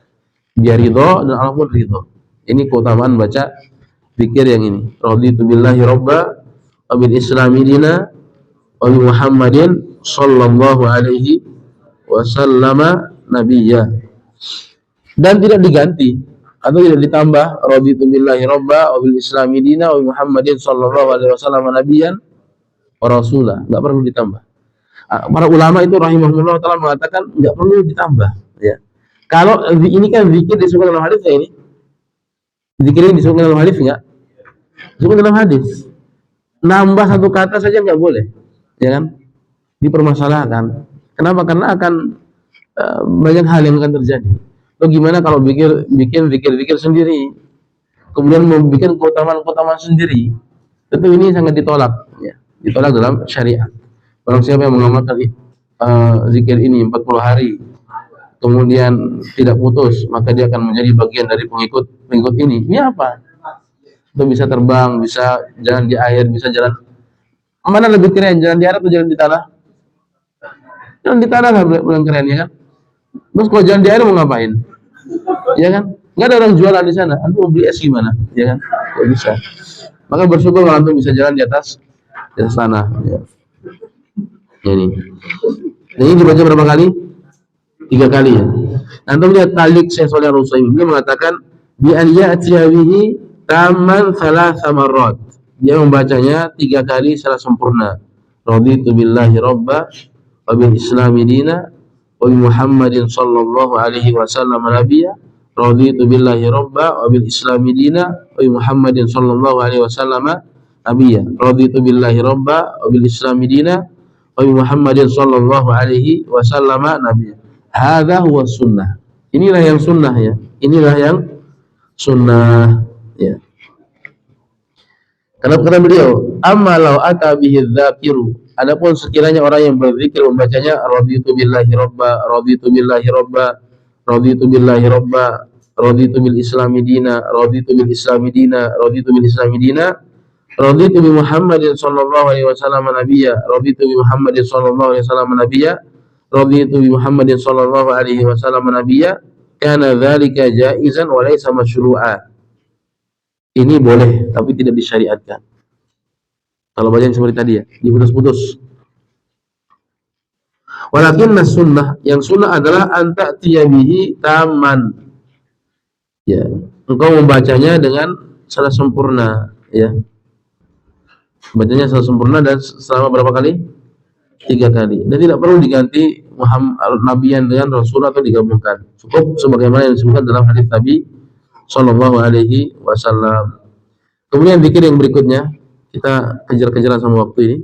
Dia ridho dan Allah pun ridho. Ini keutamaan baca zikir yang ini. Raditu billahi rabba wa bil islami dina wa Muhammadin sallallahu alaihi wasallam nabiyya. Dan tidak diganti atau tidak ditambah raditu billahi rabba wa bil islami dina wa Muhammadin sallallahu alaihi wasallam nabiyyan wa rasulah. Enggak perlu ditambah. Para ulama itu rahimahullah taala mengatakan enggak perlu ditambah, ya. Kalau ini kan zikir disebutkan dalam hadis ya, ini zikir ini disebutkan dalam hadis enggak? Disebutkan dalam hadis. Nambah satu kata saja enggak boleh, ya kan? Dipermasalahkan. Kenapa? Karena akan banyak hal yang akan terjadi. Lo gimana kalau bikin zikir sendiri, kemudian membuat keutamaan sendiri? Tentu ini sangat ditolak, ya. Ditolak dalam syariat. Barang siapa yang mengamalkan zikir ini 40 hari, kemudian tidak putus, maka dia akan menjadi bagian dari pengikut ini. Ini apa? Itu bisa terbang, bisa jalan di air, bisa jalan. Mana lebih keren, jalan di air atau jalan di tanah? Jalan di tanah kan lebih keren, ya kan? Terus kalau jalan di air mau ngapain? Ya kan? Nggak ada orang jualan di sana. Antum mau beli es gimana? Ya kan? Nggak bisa. Maka bersyukur kalau antum bisa jalan di atas tanah. Ya. Ini. Dan ini dibaca berapa kali? 3 kali ya. Antum lihat talik Syekh Shalih Al-Utsaimin, dia mengatakan bi an ya'tiya bihi tamman thalatha marrat. Dia membacanya 3 kali secara sempurna. Raditu billahi rabba wa bil islami dina wa Muhammadin sallallahu alaihi wasallam nabiyya. Raditu billahi rabba wa bil islami dina wa Muhammadin sallallahu alaihi wasallam nabiyya. Raditu billahi rabba wa bil islami dina wa Muhammadin sallallahu alaihi wasallam nabiyya. Hadza huwa sunnah. Inilah yang sunnah, ya. Inilah yang sunnah, ya. Karena kata beliau, amma law ata bihi dzakiru, adapun sekiranya orang yang berzikir membacanya raditu billahi rabba, raditu billahi rabba, raditu billahi rabba, raditu bil islami dina, raditu bil islami dina, raditu bil islami dina, raditu bi Muhammadin sallallahu alaihi wasallam nabiyya, raditu bi Muhammadin sallallahu alaihi wasallam nabiyya, raditu bi Muhammadin sallallahu alaihi wasallam nabiyya, kana dzalika jaizan wa laysa masyru'a. Ini boleh tapi tidak disyariatkan. Kalau bacaan seperti tadi ya, diputus-putus. Walakin sunnah, yang sunnah adalah anta tiyabihi taman. Ya, engkau membacanya dengan secara sempurna, ya. Bacanya secara sempurna dan selama berapa kali? 3 kali. Dan tidak perlu diganti Muhammad Nabiyan dengan Rasul atau digabungkan. Cukup sebagaimana yang disebutkan dalam hadis Nabi sallallahu alaihi wasallam. Kemudian zikir yang berikutnya, kita kejar-kejaran sama waktu ini.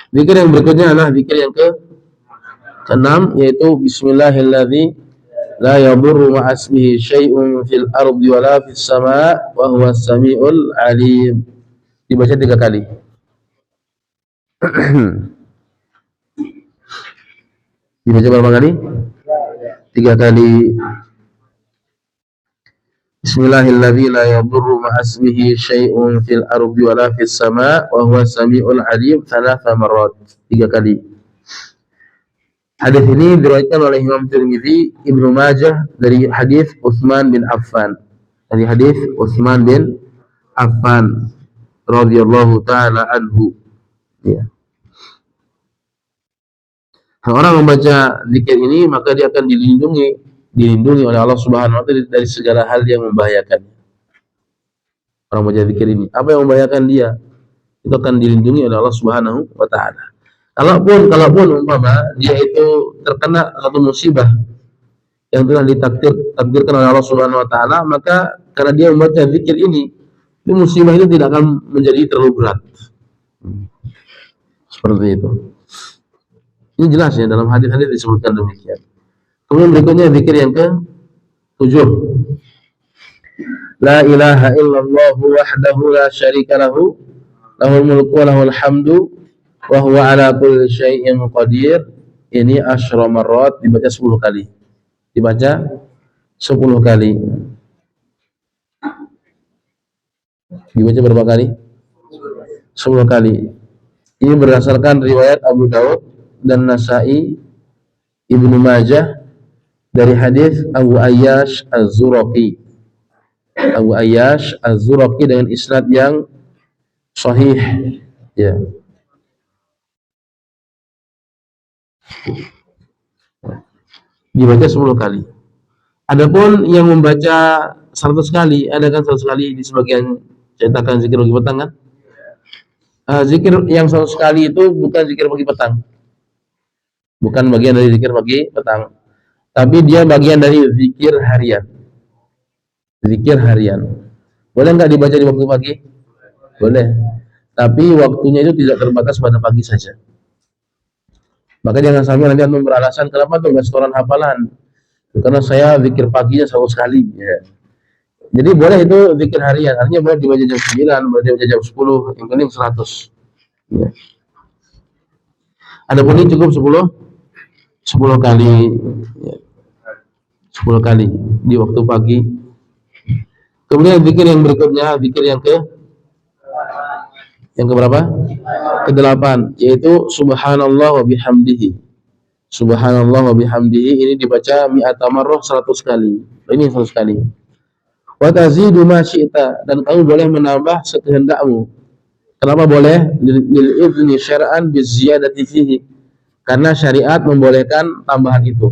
Zikir yang berikutnya adalah zikir yang Keenam yaitu Bismillahilladzi la yadurru ma'asmihi syai'un fil ardi wala fis sama' wa huwas samiul alim. Dibaca 3 kali. Dibaca berapa kali? 3 kali. Bismillahilladzi la yadurru ma'asmihi syai'un fil ardi wala fis sama' wa huwas samiul alim 3 marrat. 3 kali. Hadis ini diriwayatkan oleh Imam Tirmidzi, Ibnu Majah dari hadis Utsman bin Affan. Dari hadis Utsman bin Affan radhiyallahu taala anhu. Ya. Orang membaca zikir ini maka dia akan dilindungi oleh Allah Subhanahu wa taala dari segala hal yang membahayakan. Orang membaca zikir ini, apa yang membahayakan dia itu akan dilindungi oleh Allah Subhanahu wa taala. Kalaupun umpama dia itu terkena satu musibah yang telah ditakdirkan oleh Allah Subhanahu wa taala, maka karena dia membaca zikir ini musibah itu tidak akan menjadi terlalu berat. Seperti itu. Ini jelas ya, dalam hadis-hadis disebutkan demikian. Kemudian berikutnya zikir yang ke-7. La ilaha illallah wahdahu la syarika lahu, lahul mulku wa lahul hamdu wa huwa ala kulli syai'in qadir. Ini 10 marrat, dibaca 10 kali. Dibaca 10 kali. Dibaca berapa kali? 10 kali. Ini berdasarkan riwayat Abu Daud dan Nasa'i, Ibnu Majah dari hadis Abu Ayyash Az-Zuraqi. Abu Ayyash Az-Zuraqi dengan isnad yang sahih. Ya. Dibaca 10 kali. Adapun yang membaca 100 kali, ada kan 100 kali di sebagian cetakan zikir pagi petang kan? Zikir yang 100 kali itu bukan zikir pagi petang. Bukan bagian dari zikir pagi petang. Tapi dia bagian dari zikir harian. Zikir harian. Boleh nggak dibaca di waktu pagi? Boleh. Tapi waktunya itu tidak terbatas pada pagi saja. Maka jangan sampai nanti antum beralasan kenapa tuh nggak setoran hafalan? Karena saya zikir paginya 100 kali. Ya. Jadi boleh itu zikir harian. Artinya boleh dibaca jam 9, boleh dibaca jam 10, yang penting 100. Ya. Adapun ini cukup 10 kali. Ya. 10 kali di waktu pagi. Kemudian zikir yang berikutnya, zikir yang keberapa? Ke-8, yaitu subhanallah wa bihamdihi. Subhanallah wa bihamdihi ini dibaca mi'ata marrah 100 kali. Ini 100 kali. Wa tazidu ma syi'ta, dan kamu boleh menambah sekehendakmu. Kenapa boleh? Lil idzni syar'an bi ziyadati fihi. Karena syariat membolehkan tambahan itu.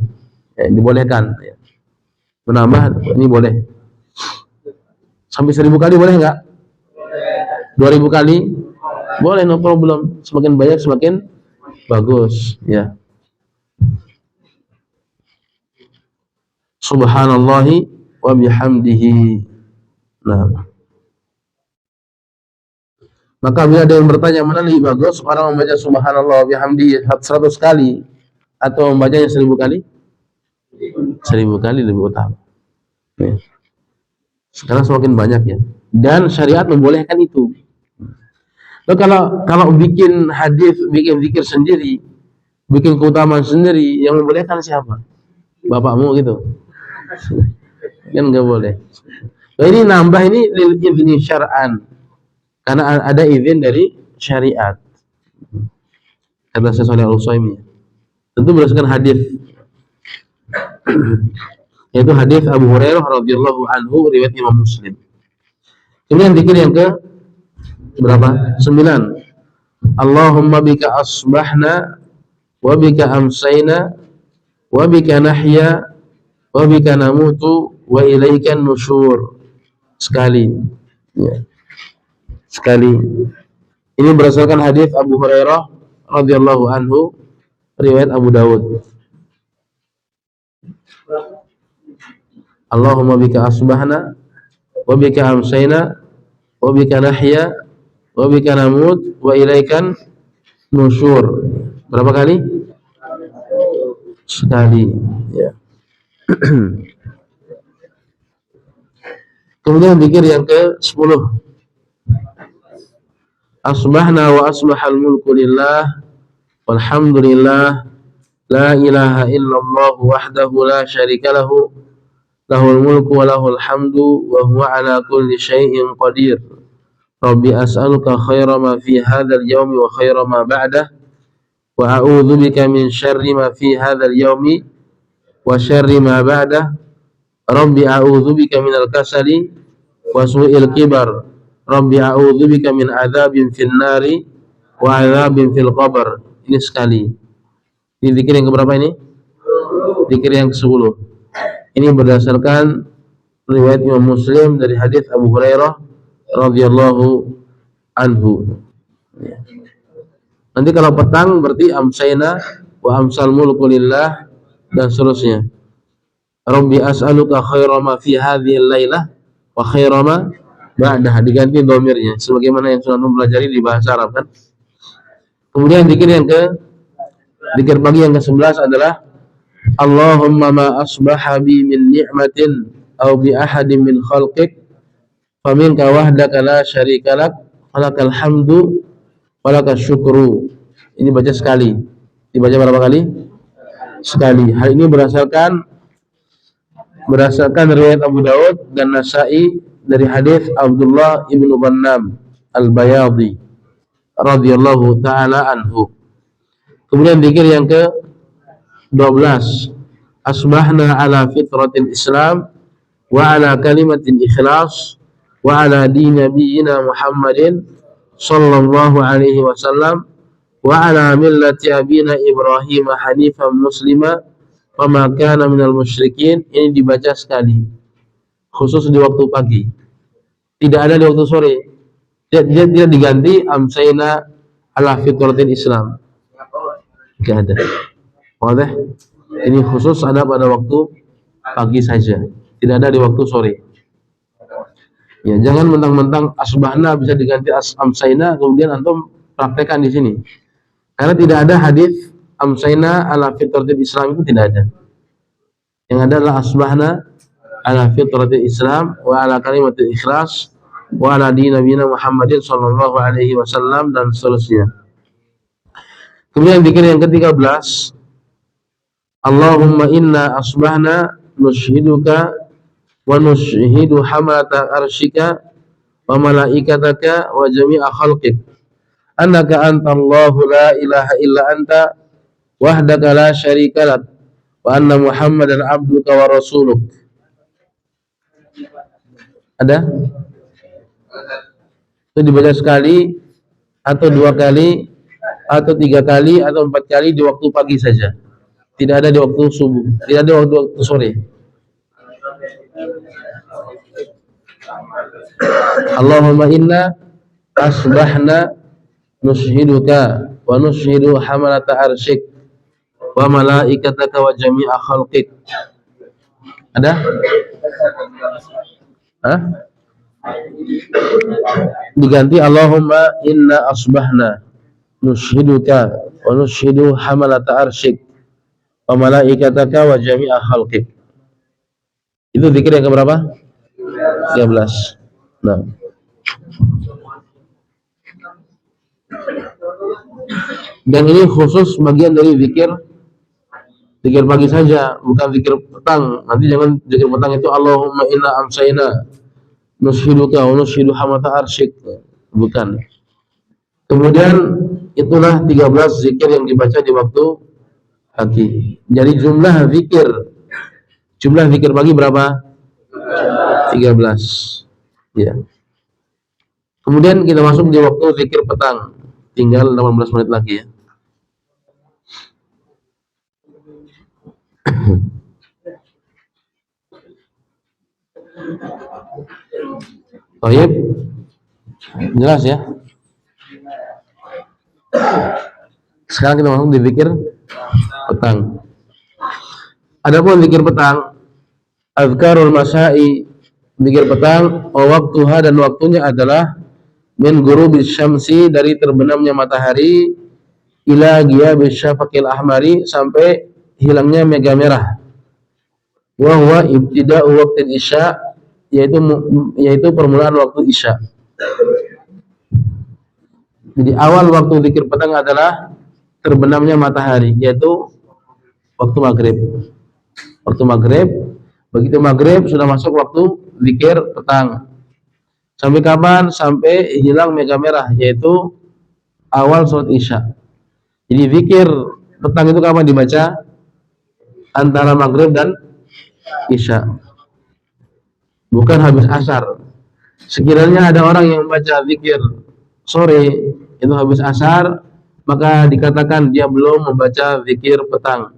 Ya, dibolehkan ya. Menambah ini boleh. Sampai 1000 kali boleh enggak? 2000 kali? Boleh, no problem. Semakin banyak semakin bagus, ya. Subhanallahi wa bihamdihi. Nah. Maka bila ada yang bertanya mana lebih bagus orang membaca subhanallah wa bihamdihi 100 kali atau membacanya 1000 kali? 1000 kali lebih utama. Ya. Sekarang semakin banyak ya. Dan syariat membolehkan itu. Loh, kalau bikin hadis, bikin zikir sendiri, bikin keutamaan sendiri, yang membolehkan siapa? Bapakmu gitu. Kan nggak boleh. Nah, ini nambah ini lil idzni syar'an. Karena ada izin dari syariat. Kata Syekh Shalih Al-Utsaimin. Tentu berdasarkan hadis. Yaitu hadis Abu Hurairah radhiyallahu anhu riwayat Imam Muslim. Kemudian zikir yang ke berapa? 9. Allahumma bika asbahna wa bika amsayna wa bika nahya wa bika namutu wa ilaikan nusyur. Sekali. Ya. Sekali. Ini berdasarkan hadis Abu Hurairah radhiyallahu anhu riwayat Abu Dawud. Allahumma bika asbahna wa bika amsayna wa bika nahya wa bika namut wa ilaikan nusyur. Berapa kali? sekali, ya. Kemudian zikir yang ke-10. Asbahna wa asbahal mulku lillah walhamdulillah la ilaha illallah wahdahu la syarika lahu lahul mulku wa lahul hamdu wa huwa ala kulli syai'in qadir. Rabbi as'aluka khaira ma fi hadzal yaumi wa khaira ma ba'dah wa a'udzu bika min syarri ma fi hadzal yaumi wa syarri ma ba'dah. Rabbi a'udzu bika minal kasali wa su'il kibar. Rabbi a'udzu bika min adzabin fin nari wa adzabin fil qabr. Ini sekali. Ini zikir yang keberapa ini? Zikir yang ke-10. Ini berdasarkan riwayat Imam Muslim dari hadis Abu Hurairah radhiyallahu anhu. Nanti kalau petang berarti amsayna wa amsal mulku lillah dan seterusnya. Rabbi as'aluka khaira ma fi hadhihi al-lailah wa khaira ma ba'dah, diganti dhamirnya sebagaimana yang sudah mempelajari di bahasa Arab kan. Kemudian zikir pagi yang ke-11 adalah Allahumma ma asbaha bi min ni'matin aw bi ahadin min khalqik faminka wahdaka la syarika lak falakal hamdu walakal syukru. Ini baca sekali. Dibaca berapa kali? Sekali. Hal ini berdasarkan riwayat Abu Daud dan Nasa'i dari hadis Abdullah ibnu Ghannam al-Bayadi radhiyallahu taala anhu. Kemudian zikir yang ke-12, asbahna ala fitratil Islam wa ala kalimatin ikhlas wa ala din nabiyina Muhammadin sallallahu alaihi wasallam wa ala millati abina Ibrahim hanifan muslima wa ma kana minal musyrikin. Ini dibaca sekali, khusus di waktu pagi. Tidak ada di waktu sore. Dia diganti amsayna ala fitratil Islam. Tidak ada. Wadah? Ini khusus ada pada waktu pagi saja. Tidak ada di waktu sore. Ya, jangan mentang-mentang asbahna bisa diganti amsayna kemudian antum praktekkan di sini. Karena tidak ada hadis amsayna ala fitratil Islam, itu tidak ada. Yang ada adalah asbahna ala fitratil Islam wa ala kalimatil ikhlas wa ala din nabiyina Muhammadin sallallahu alaihi wasallam dan seterusnya. Kemudian zikir yang ke-13, Allahumma inna asbahna nusyhiduka wa nusyhidu hamalata arsyika wa malaikataka wa jami'a khalqik annaka antallahu la ilaha illa anta wahdaka la syarika lak wa anna Muhammadan abduka wa rasuluk. Ada? Itu dibaca sekali atau 2 kali atau 3 kali atau 4 kali di waktu pagi saja. Tidak ada di waktu subuh, tidak ada di waktu sore. Allahumma inna asbahna nusyhiduka wa nusyhidu hamalata arsyik wa malaikataka wa jami'a khalqik. Ada? Hah? Diganti Allahumma inna asbahna nusyhiduka wa nusyhidu hamalata arsyik wa malaikataka wa jami'a khalqik. Itu zikir yang keberapa? 13. Nah. Dan ini khusus bagian dari zikir pagi saja, bukan zikir petang. Nanti jangan zikir petang itu Allahumma inna amsayna nusyhiduka wa nusyhidu hamalata arsyik. Bukan. Kemudian itulah 13 zikir yang dibaca di waktu pagi. Jadi jumlah zikir pagi berapa? 13. Ya. Kemudian kita masuk di waktu zikir petang. Tinggal 18 menit lagi ya. Baik. Jelas ya? Sekarang kita masuk di zikir petang. Adapun zikir petang, azkarul masai, zikir petang, waktuha dan waktunya adalah min ghurubis syamsi, dari terbenamnya matahari, ila ghiyabis syafaqil ahmari, sampai hilangnya mega merah. Wa huwa ibtida'u waqtil isya, yaitu permulaan waktu isya. Jadi awal waktu zikir petang adalah terbenamnya matahari, yaitu waktu maghrib. Waktu maghrib, begitu maghrib sudah masuk waktu zikir petang. Sampai kapan? Sampai hilang mega merah, yaitu awal sholat isya. Jadi zikir petang itu kapan dibaca? Antara maghrib dan isya, bukan habis asar. Sekiranya ada orang yang baca zikir sore itu habis asar, maka dikatakan dia belum membaca zikir petang,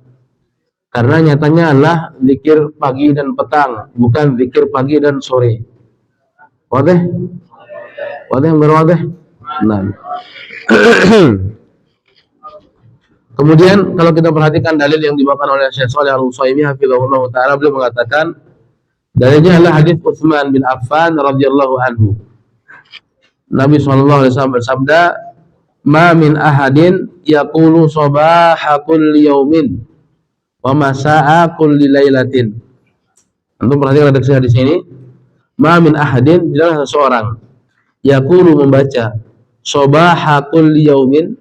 karena nyatanya adalah zikir pagi dan petang, bukan zikir pagi dan sore. Wadih? Wadih berwadih? Nah. Kemudian kalau kita perhatikan dalil yang dibawakan oleh Syekh Shalih Al-Utsaimin hafizahullah taala, beliau mengatakan dalilnya adalah hadis Utsman bin Affan radhiyallahu anhu. Nabi sallallahu alaihi wasallam bersabda, "Ma min ahadin yaqulu sabaha kulli yaumin wa masa'a kulli lailatin." Antum perhatikan redaksi hadis ini. Ma min ahadin, tidaklah seseorang yaqulu membaca sabaha kulli yaumin,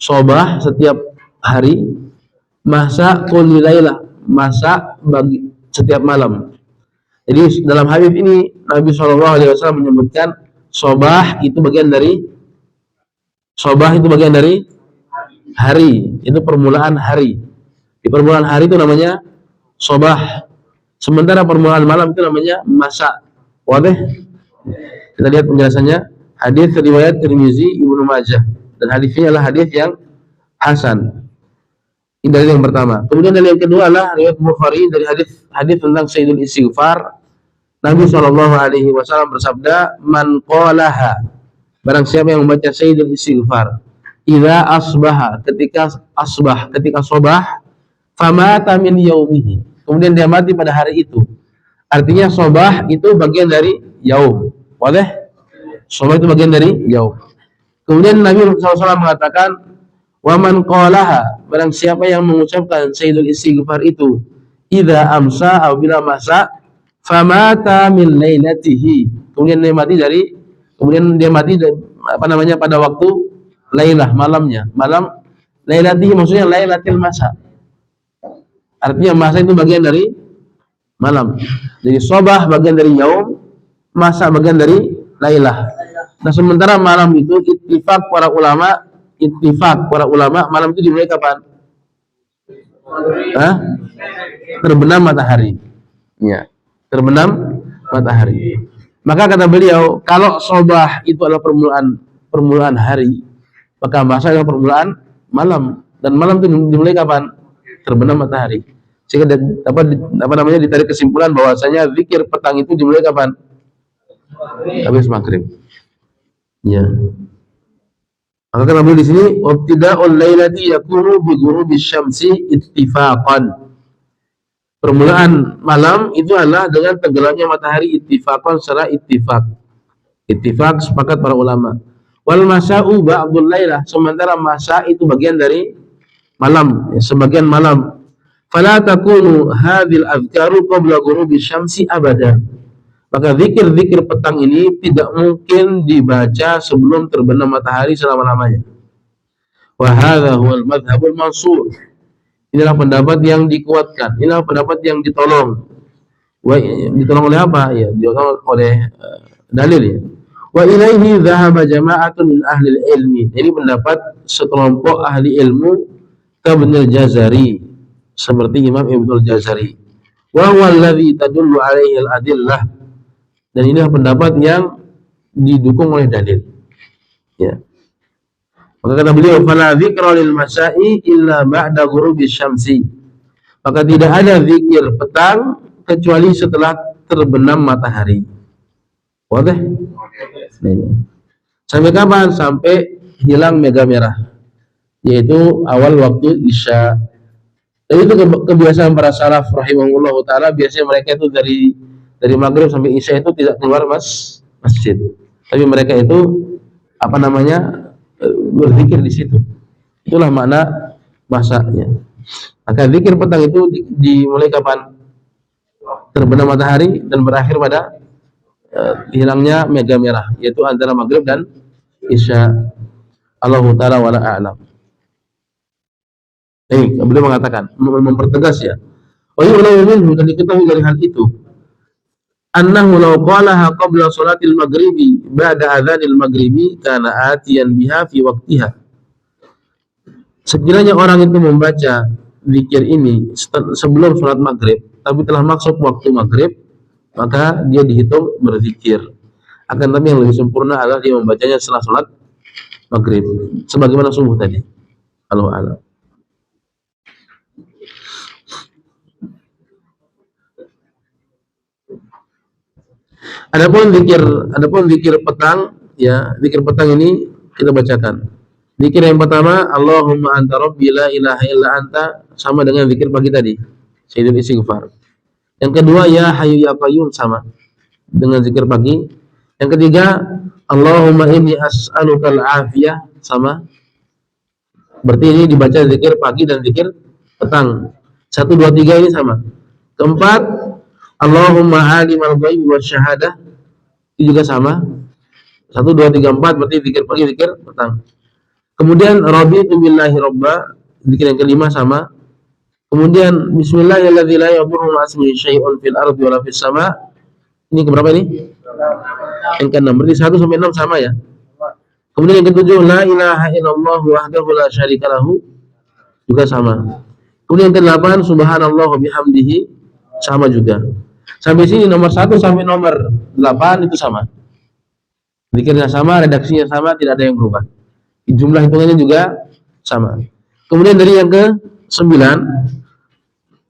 sabah setiap hari, masa kulli lailah, masa bagi setiap malam. Jadi dalam hadis ini Nabi SAW menyebutkan sabah itu bagian dari hari, itu permulaan hari. Di permulaan hari itu namanya sabah. Sementara permulaan malam itu namanya masa. Wadah? Kita lihat penjelasannya. Hadis riwayat Tirmizi, Ibnu Majah, dan hadisnya adalah hadis yang hasan. Ini dalil yang pertama. Kemudian dalil yang kedua adalah riwayat Bukhari dari hadis tentang Sayyidul Istighfar. Nabi SAW bersabda, "Man qalaha," barang siapa yang membaca Sayyidul Istighfar, idza asbaha, ketika sabah, famata min yaumihi, kemudian dia mati pada hari itu. Artinya sabah itu bagian dari yaum. Boleh? Sabah itu bagian dari yaum. Kemudian Nabi SAW mengatakan, wa man qalaha, barang siapa yang mengucapkan Sayyidul Istighfar itu, idza amsa, apabila masa, famata min lailatihi, kemudian dia mati pada waktu lailah, malamnya. Malam lailatihi maksudnya lailatil masa. Artinya masa itu bagian dari malam. Jadi sabah bagian dari yaum, masa bagian dari lailah. Nah, sementara malam itu ittifaq para ulama malam itu dimulai kapan? Terbenam matahari. Ya, terbenam matahari. Maka kata beliau, kalau sabah itu adalah permulaan hari, maka masa adalah permulaan malam, dan malam itu dimulai kapan? Terbenam matahari. Sehingga dapat ditarik kesimpulan bahwasanya zikir petang itu dimulai kapan? Habis maghrib. Ya. Maka kata beliau di sini, "Wabtida'ul lailati yakunu bi ghurubi syamsi ittifaqan." Permulaan malam itu adalah dengan tenggelamnya matahari ittifaqan, secara ittifaq. Ittifaq sepakat para ulama. Wal masa'u ba'dul lailah, sementara masa itu bagian dari malam, ya, sebagian malam. Fala takunu hadhil azkaru qabla ghurubi syamsi abadan. Maka zikir-zikir petang ini tidak mungkin dibaca sebelum terbenam matahari selama-lamanya. Wa hadza huwal madhhabul mansur. Inilah pendapat yang dikuatkan, inilah pendapat yang ditolong. Ditolong oleh apa? Ya, ditolong oleh dalil, ya. Wa ilaihi dhahaba jama'atun min ahli ilmi. Ini pendapat sekelompok ahli ilmu Ibnul Jazari, seperti Imam Ibnul Jazari. Wa huwa alladhi tadullu alaihi al-adillah. Dan inilah pendapat yang didukung oleh dalil. Ya. Maka kata beliau, "Fala dzikra lil masya'i illa ba'da ghurubi syamsi." Maka tidak ada zikir petang kecuali setelah terbenam matahari. Wadah? Sampai kapan? Sampai hilang mega merah, yaitu awal waktu isya. Dan itu kebiasaan para salaf rahimahullah taala, biasanya mereka itu dari maghrib sampai isya itu tidak keluar masjid, tapi mereka itu berzikir di situ. Itulah makna masanya. Maka zikir petang itu dimulai kapan? Terbenam matahari dan berakhir pada hilangnya mega merah, yaitu antara maghrib dan isya. Allahu taala wala a'lam. Beliau mengatakan, mempertegas ya. Wa yu'lamu minhu, dan diketahui dari hal itu, annahu law qalaha qabla salatil maghribi ba'da adzanil maghribi kana atiyan biha fi waqtiha. Sekiranya orang itu membaca zikir ini sebelum salat maghrib, tapi telah masuk waktu maghrib, maka dia dihitung berzikir. Akan tapi yang lebih sempurna adalah dia membacanya setelah salat maghrib, sebagaimana subuh tadi. Allahu a'lam. Adapun zikir petang, ya, zikir petang ini kita bacakan. Zikir yang pertama, Allahumma anta rabbi la ilaha illa anta, sama dengan zikir pagi tadi, Sayyidul Istighfar. Yang kedua, ya Hayyu ya Qayyum, sama dengan zikir pagi. Yang ketiga, Allahumma inni as'alukal afiyah, sama. Berarti ini dibaca zikir pagi dan zikir petang. 1, 2, 3 ini sama. Keempat, Allahumma alimal ghaibi wasyahadah, itu juga sama. 1, 2, 3, 4 berarti zikir pagi, zikir petang. Kemudian raditu billahi robba, zikir yang kelima sama. Kemudian bismillahirrahmanirrahim la yadurru ma'a ismihi syai'un fil ardi wala fis sama. Ini keberapa ini? Yang ke-6. Berarti 1 sampai 6 sama ya. Kemudian yang ke-7, la ilaha illallah wahdahu la syarika lahu, juga sama. Kemudian yang ke-8, subhanallah wa bihamdihi, sama juga. Sampai sini nomor 1 sampai nomor 8 itu sama. Zikirnya sama, redaksinya sama, tidak ada yang berubah. Jumlah hitungannya juga sama. Kemudian dari yang ke-9,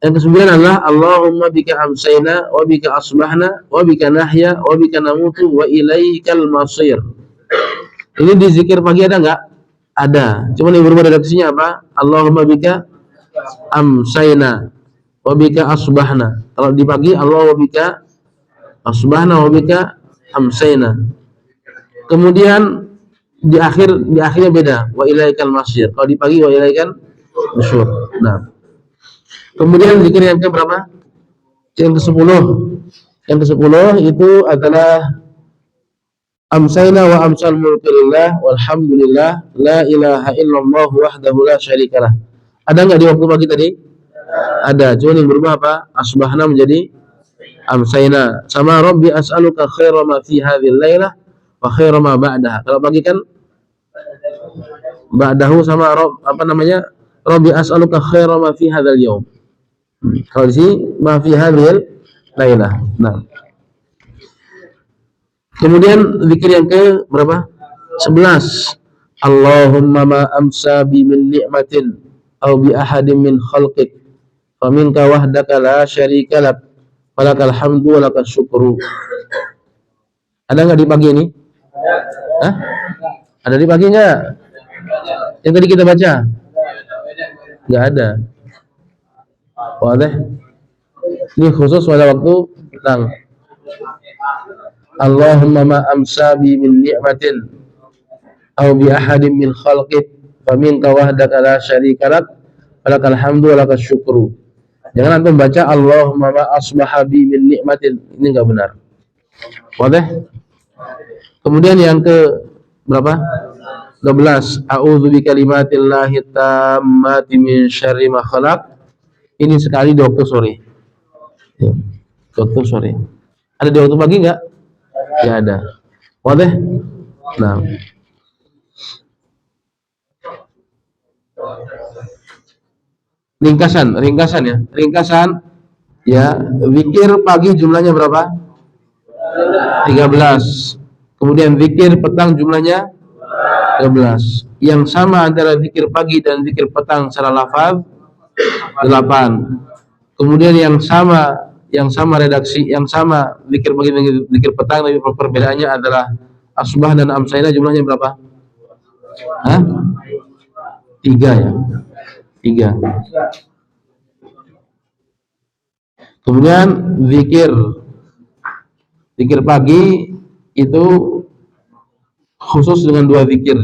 adalah Allahumma bika amsayna wa bika asbahna wa bika nahya wa bika namutu wa ilaikal masir. Ini di zikir pagi ada enggak? Ada. Cuma yang berubah redaksinya apa? Allahumma bika amsayna wa bika asbahna. Kalau di pagi Allahumma bika asbahna wa bika amsayna. Kemudian di akhirnya beda, wa ilaikal masir. Kalau di pagi wa ilaikal nusyur. Nah. Kemudian zikir yang ke berapa? Yang ke-10. Yang ke-10 itu adalah amsayna wa amsal mulku lillah walhamdulillah la ilaha illallah wahdahu la syarikalah. Ada enggak di waktu pagi tadi? Ada. Cuma yang berubah apa? Asbahna menjadi amsayna. Sama rabbi as'aluka khaira ma fi hadhil lailah wa khaira ma ba'daha. Kalau pagi kan ba'dahu sama apa namanya? Rabbi as'aluka khaira ma fi hadzal yaum. Kalau di sini ma fi hadzal lailah. Nah. Kemudian zikir yang ke berapa? 11. Allahumma ma amsa bi min ni'matin aw bi ahadin min khalqik fa minka wahdaka la syarika lak walakal hamdu walakal syukru. Ada enggak di pagi ini? Hah? Ada di pagi enggak? Yang tadi kita baca? Enggak ada. Wadah. Ini khusus pada waktu petang. Allahumma ma amsa bi min ni'matin aw bi ahadin min khalqik fa minka wahdaka la syarika lak walakal hamdu walakal syukru. Jangan antum baca Allahumma ma asbaha bi min ni'matin, ini enggak benar. Wadah. Kemudian yang ke berapa? 12. A'udzu bi kalimatillahi tammati min syarri ma khalaq. Ini sekali di waktu sore. Ya, di waktu sore. Ada di waktu pagi enggak? Ya ada. Wadah? Nah. Ringkasan ya. Ringkasan ya, zikir pagi jumlahnya berapa? 13. Kemudian zikir petang jumlahnya 13. Yang sama antara zikir pagi dan zikir petang secara lafaz 8. Kemudian yang sama redaksi, yang sama zikir pagi dan zikir petang, tapi perbedaannya adalah asbah dan amsayna jumlahnya berapa? Hah? 3 ya. 3. Kemudian zikir pagi itu khusus dengan 2 zikir.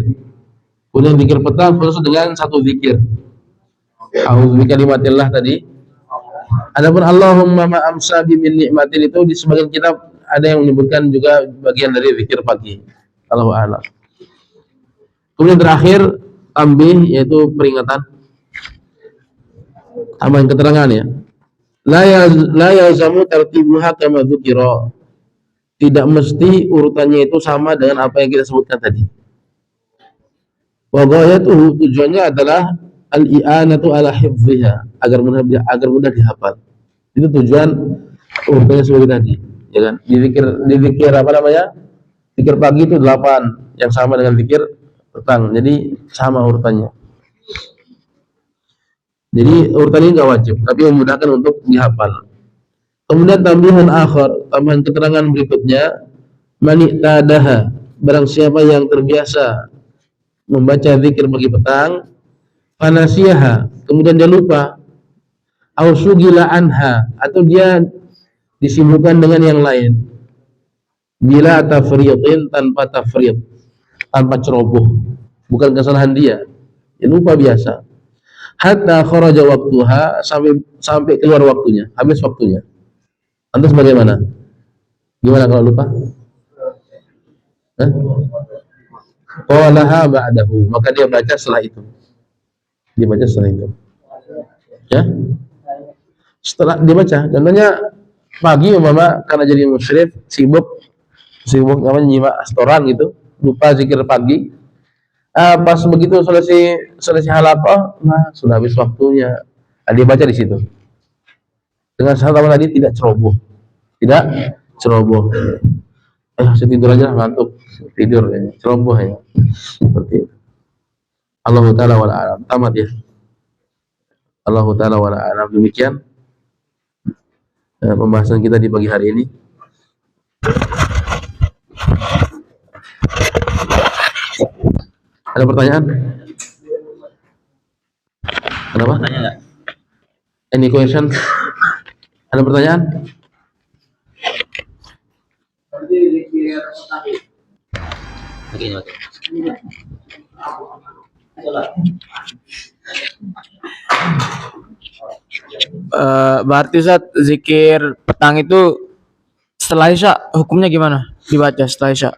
Kemudian zikir petang khusus dengan 1 zikir. a'udzu bikalimatillah tadi. Adapun Allahumma ma amsa bi min nikmatin itu di sebagian kitab ada yang menyebutkan juga bagian dari zikir pagi. Allahu a'lam. Kemudian terakhir tambih yaitu peringatan, tambahan keterangan ya. La yalzamu tartibuha kama dzukira. Tidak mesti urutannya itu sama dengan apa yang kita sebutkan tadi. Wa ghayatuhu, tujuannya adalah al-i'anatu ala hifdhiha, agar mudah dihafal. Itu tujuan urutannya seperti tadi, ya kan? Di zikir apa namanya? Zikir pagi itu 8 yang sama dengan zikir petang. Jadi sama urutannya. Jadi urutan ini nggak wajib, tapi memudahkan untuk dihafal. Kemudian tambahan akhir, tambahan keterangan berikutnya, mani'tadaha, barang siapa yang terbiasa membaca zikir pagi petang, fanasiyaha, kemudian dia lupa, au sugila anha, atau dia disibukkan dengan yang lain, bila tafriyatin, tanpa tafriyat, tanpa ceroboh, bukan kesalahan dia lupa biasa, hatta kharaja waktuha, sampai keluar waktunya, habis waktunya. Lantas bagaimana? Gimana kalau lupa? Qalaha ba'dahu, maka dia baca setelah itu. Dia baca setelah itu. Ya? Setelah dia baca, contohnya pagi umpama karena jadi musyrif, sibuk namanya nyimak setoran gitu, lupa zikir pagi. Pas begitu selesai halaqah, nah sudah habis waktunya. Dia baca di situ. Dengan syarat tadi tidak ceroboh. Saya tidur aja, ngantuk, tidur ya, ceroboh ya. Seperti itu. Allah Ta'ala wala a'lam. Tamat ya. Allah Ta'ala wala a'lam. Demikian pembahasan kita di pagi hari ini. Ada pertanyaan? Kenapa? Any question? Ada pertanyaan? Berarti Ustaz, zikir petang itu setelah Isya hukumnya gimana? Dibaca setelah Isya.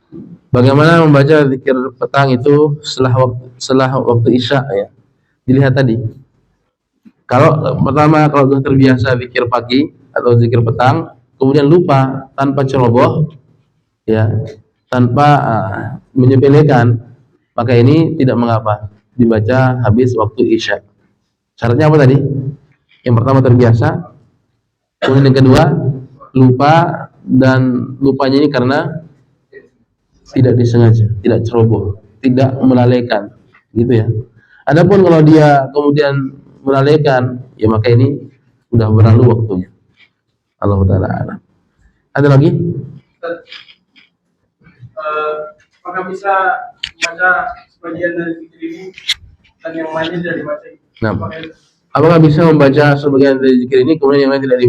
Bagaimana membaca zikir petang itu setelah waktu Isya ya? Dilihat tadi. Kalau sudah terbiasa zikir pagi atau zikir petang, kemudian lupa tanpa ceroboh, ya, tanpa menyepelekan, maka ini tidak mengapa dibaca habis waktu Isya. Syaratnya apa tadi? Yang pertama terbiasa, kemudian yang kedua lupa, dan lupanya ini karena tidak disengaja, tidak ceroboh, tidak melalaikan, gitu ya. Adapun kalau dia kemudian melalaikan, ya maka ini sudah berlalu waktunya. Allah Ta'ala a'lam. Ada lagi? Apakah bisa baca sebagian dari zikir ini dan yang lainnya tidak dibaca? Nah, apakah bisa membaca sebagian dari zikir ini kemudian yang lain tidak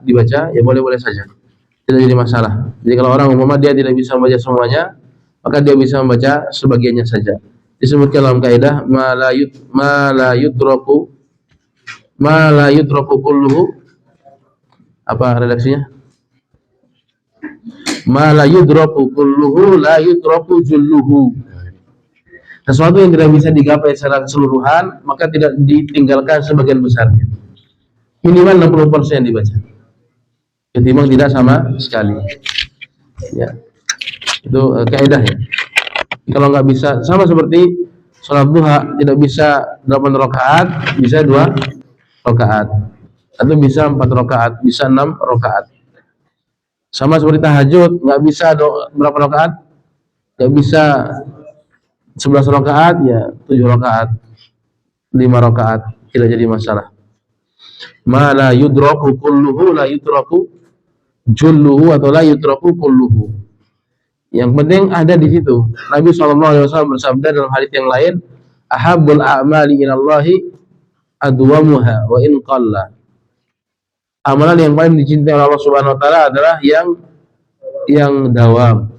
dibaca? Ya boleh-boleh saja, tidak jadi masalah. Jadi kalau orang umpama dia tidak bisa membaca semuanya, maka dia bisa membaca sebagiannya saja. Disebutkan dalam kaidah ma la yutraku kulluhu. Apa redaksinya? Ma la yudraku kulluhu la yutraku julluhu. Sesuatu yang tidak bisa digapai secara keseluruhan, maka tidak ditinggalkan sebagian besarnya. Minimal 60% dibaca, ketimbang tidak sama sekali. Ya, itu kaidah ya. Kalau nggak bisa, sama seperti sholat duha, tidak bisa 8 rakaat, bisa 2 rakaat, atau bisa 4 rakaat, bisa 6 rakaat. Sama seperti tahajud, nggak bisa berapa rakaat, nggak bisa 11 rakaat, ya 7 rakaat, 5 rakaat, tidak jadi masalah. Ma la yudraku kulluhu la yudraku julluhu, atau la yudraku kulluhu. Yang penting ada di situ. Nabi SAW bersabda dalam hadits yang lain, ahabbul a'mali ilallahi adwamuha wa in qalla. Amalan yang paling dicintai oleh Allah Subhanahu wa taala adalah yang dawam,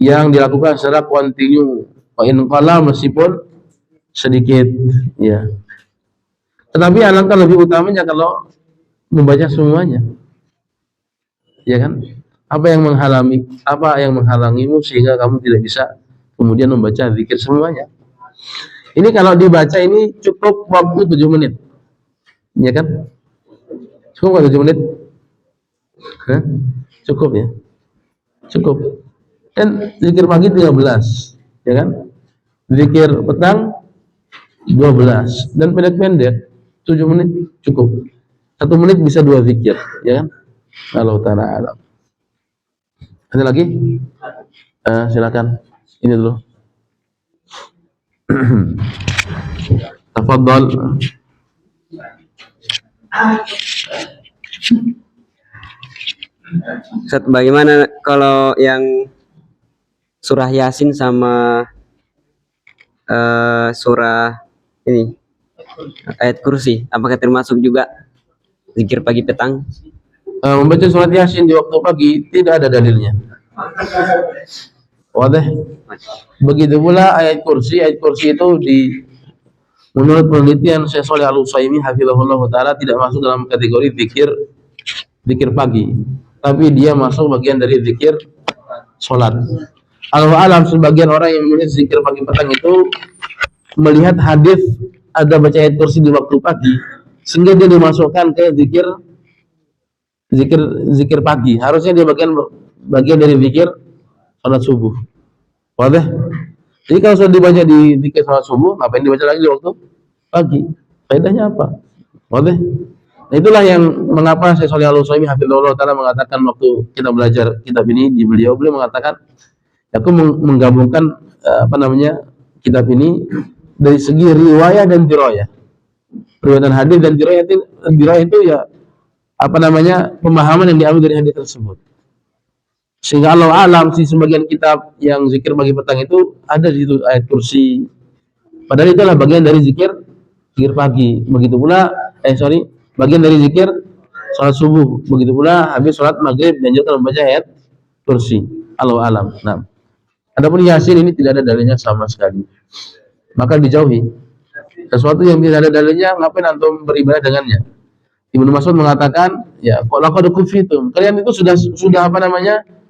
yang dilakukan secara kontinu, wa in qalla, meskipun sedikit, ya. Tetapi alangkah lebih utamanya kalau membaca semuanya, ya kan? Apa yang menghalangimu sehingga kamu tidak bisa kemudian membaca zikir semuanya? Ini kalau dibaca ini cukup waktu 7 menit, ya kan? Cukup nggak 7 menit? Hah? Cukup ya? Cukup. Dan zikir pagi 13, ya kan? Zikir petang 12 dan pendek-pendek 7 menit cukup. 1 menit bisa 2 zikir, ya kan? Allah taala alam. Ada lagi? Silakan. Ini dulu. Tafadhal. Ustaz, bagaimana kalau yang surah Yasin sama surah ini ayat kursi, apakah termasuk juga zikir pagi petang? Membaca surat Yasin di waktu pagi tidak ada dalilnya. Wadah. Begitu pula ayat kursi itu menurut penelitian Syekh Shalih Al-Utsaimin hafizahullah taala tidak masuk dalam kategori zikir pagi, tapi dia masuk bagian dari zikir salat. Allah alam, sebagian orang yang menulis zikir pagi petang itu melihat hadis ada baca ayat kursi di waktu pagi sehingga dia dimasukkan ke zikir pagi. Harusnya dia bagian dari zikir salat subuh. Wadah. Jadi kalau sudah dibaca di zikir salat subuh, ngapain dibaca lagi di waktu pagi? Faedahnya apa? Wadah. Nah, itulah yang mengapa Syekh Shalih Al-Utsaimin hafizahullah taala mengatakan waktu kita belajar kitab ini di beliau mengatakan, aku menggabungkan kitab ini dari segi riwayah dan dirayah. Riwayat hadis dan dirayah itu ya pemahaman yang diambil dari hadis tersebut. Sehingga Allah alam si sebagian kitab yang zikir pagi petang itu ada di situ ayat kursi. Padahal itulah bagian dari zikir pagi. Begitu pula bagian dari zikir salat subuh. Begitu pula habis salat maghrib dianjurkan membaca ayat kursi. Allah alam. Nah, adapun Yasin ini tidak ada dalilnya sama sekali. Maka dijauhi. Sesuatu yang tidak ada dalilnya, ngapain antum beribadah dengannya? Ibnu Mas'ud mengatakan, ya, laqad kufitum. Kalian itu sudah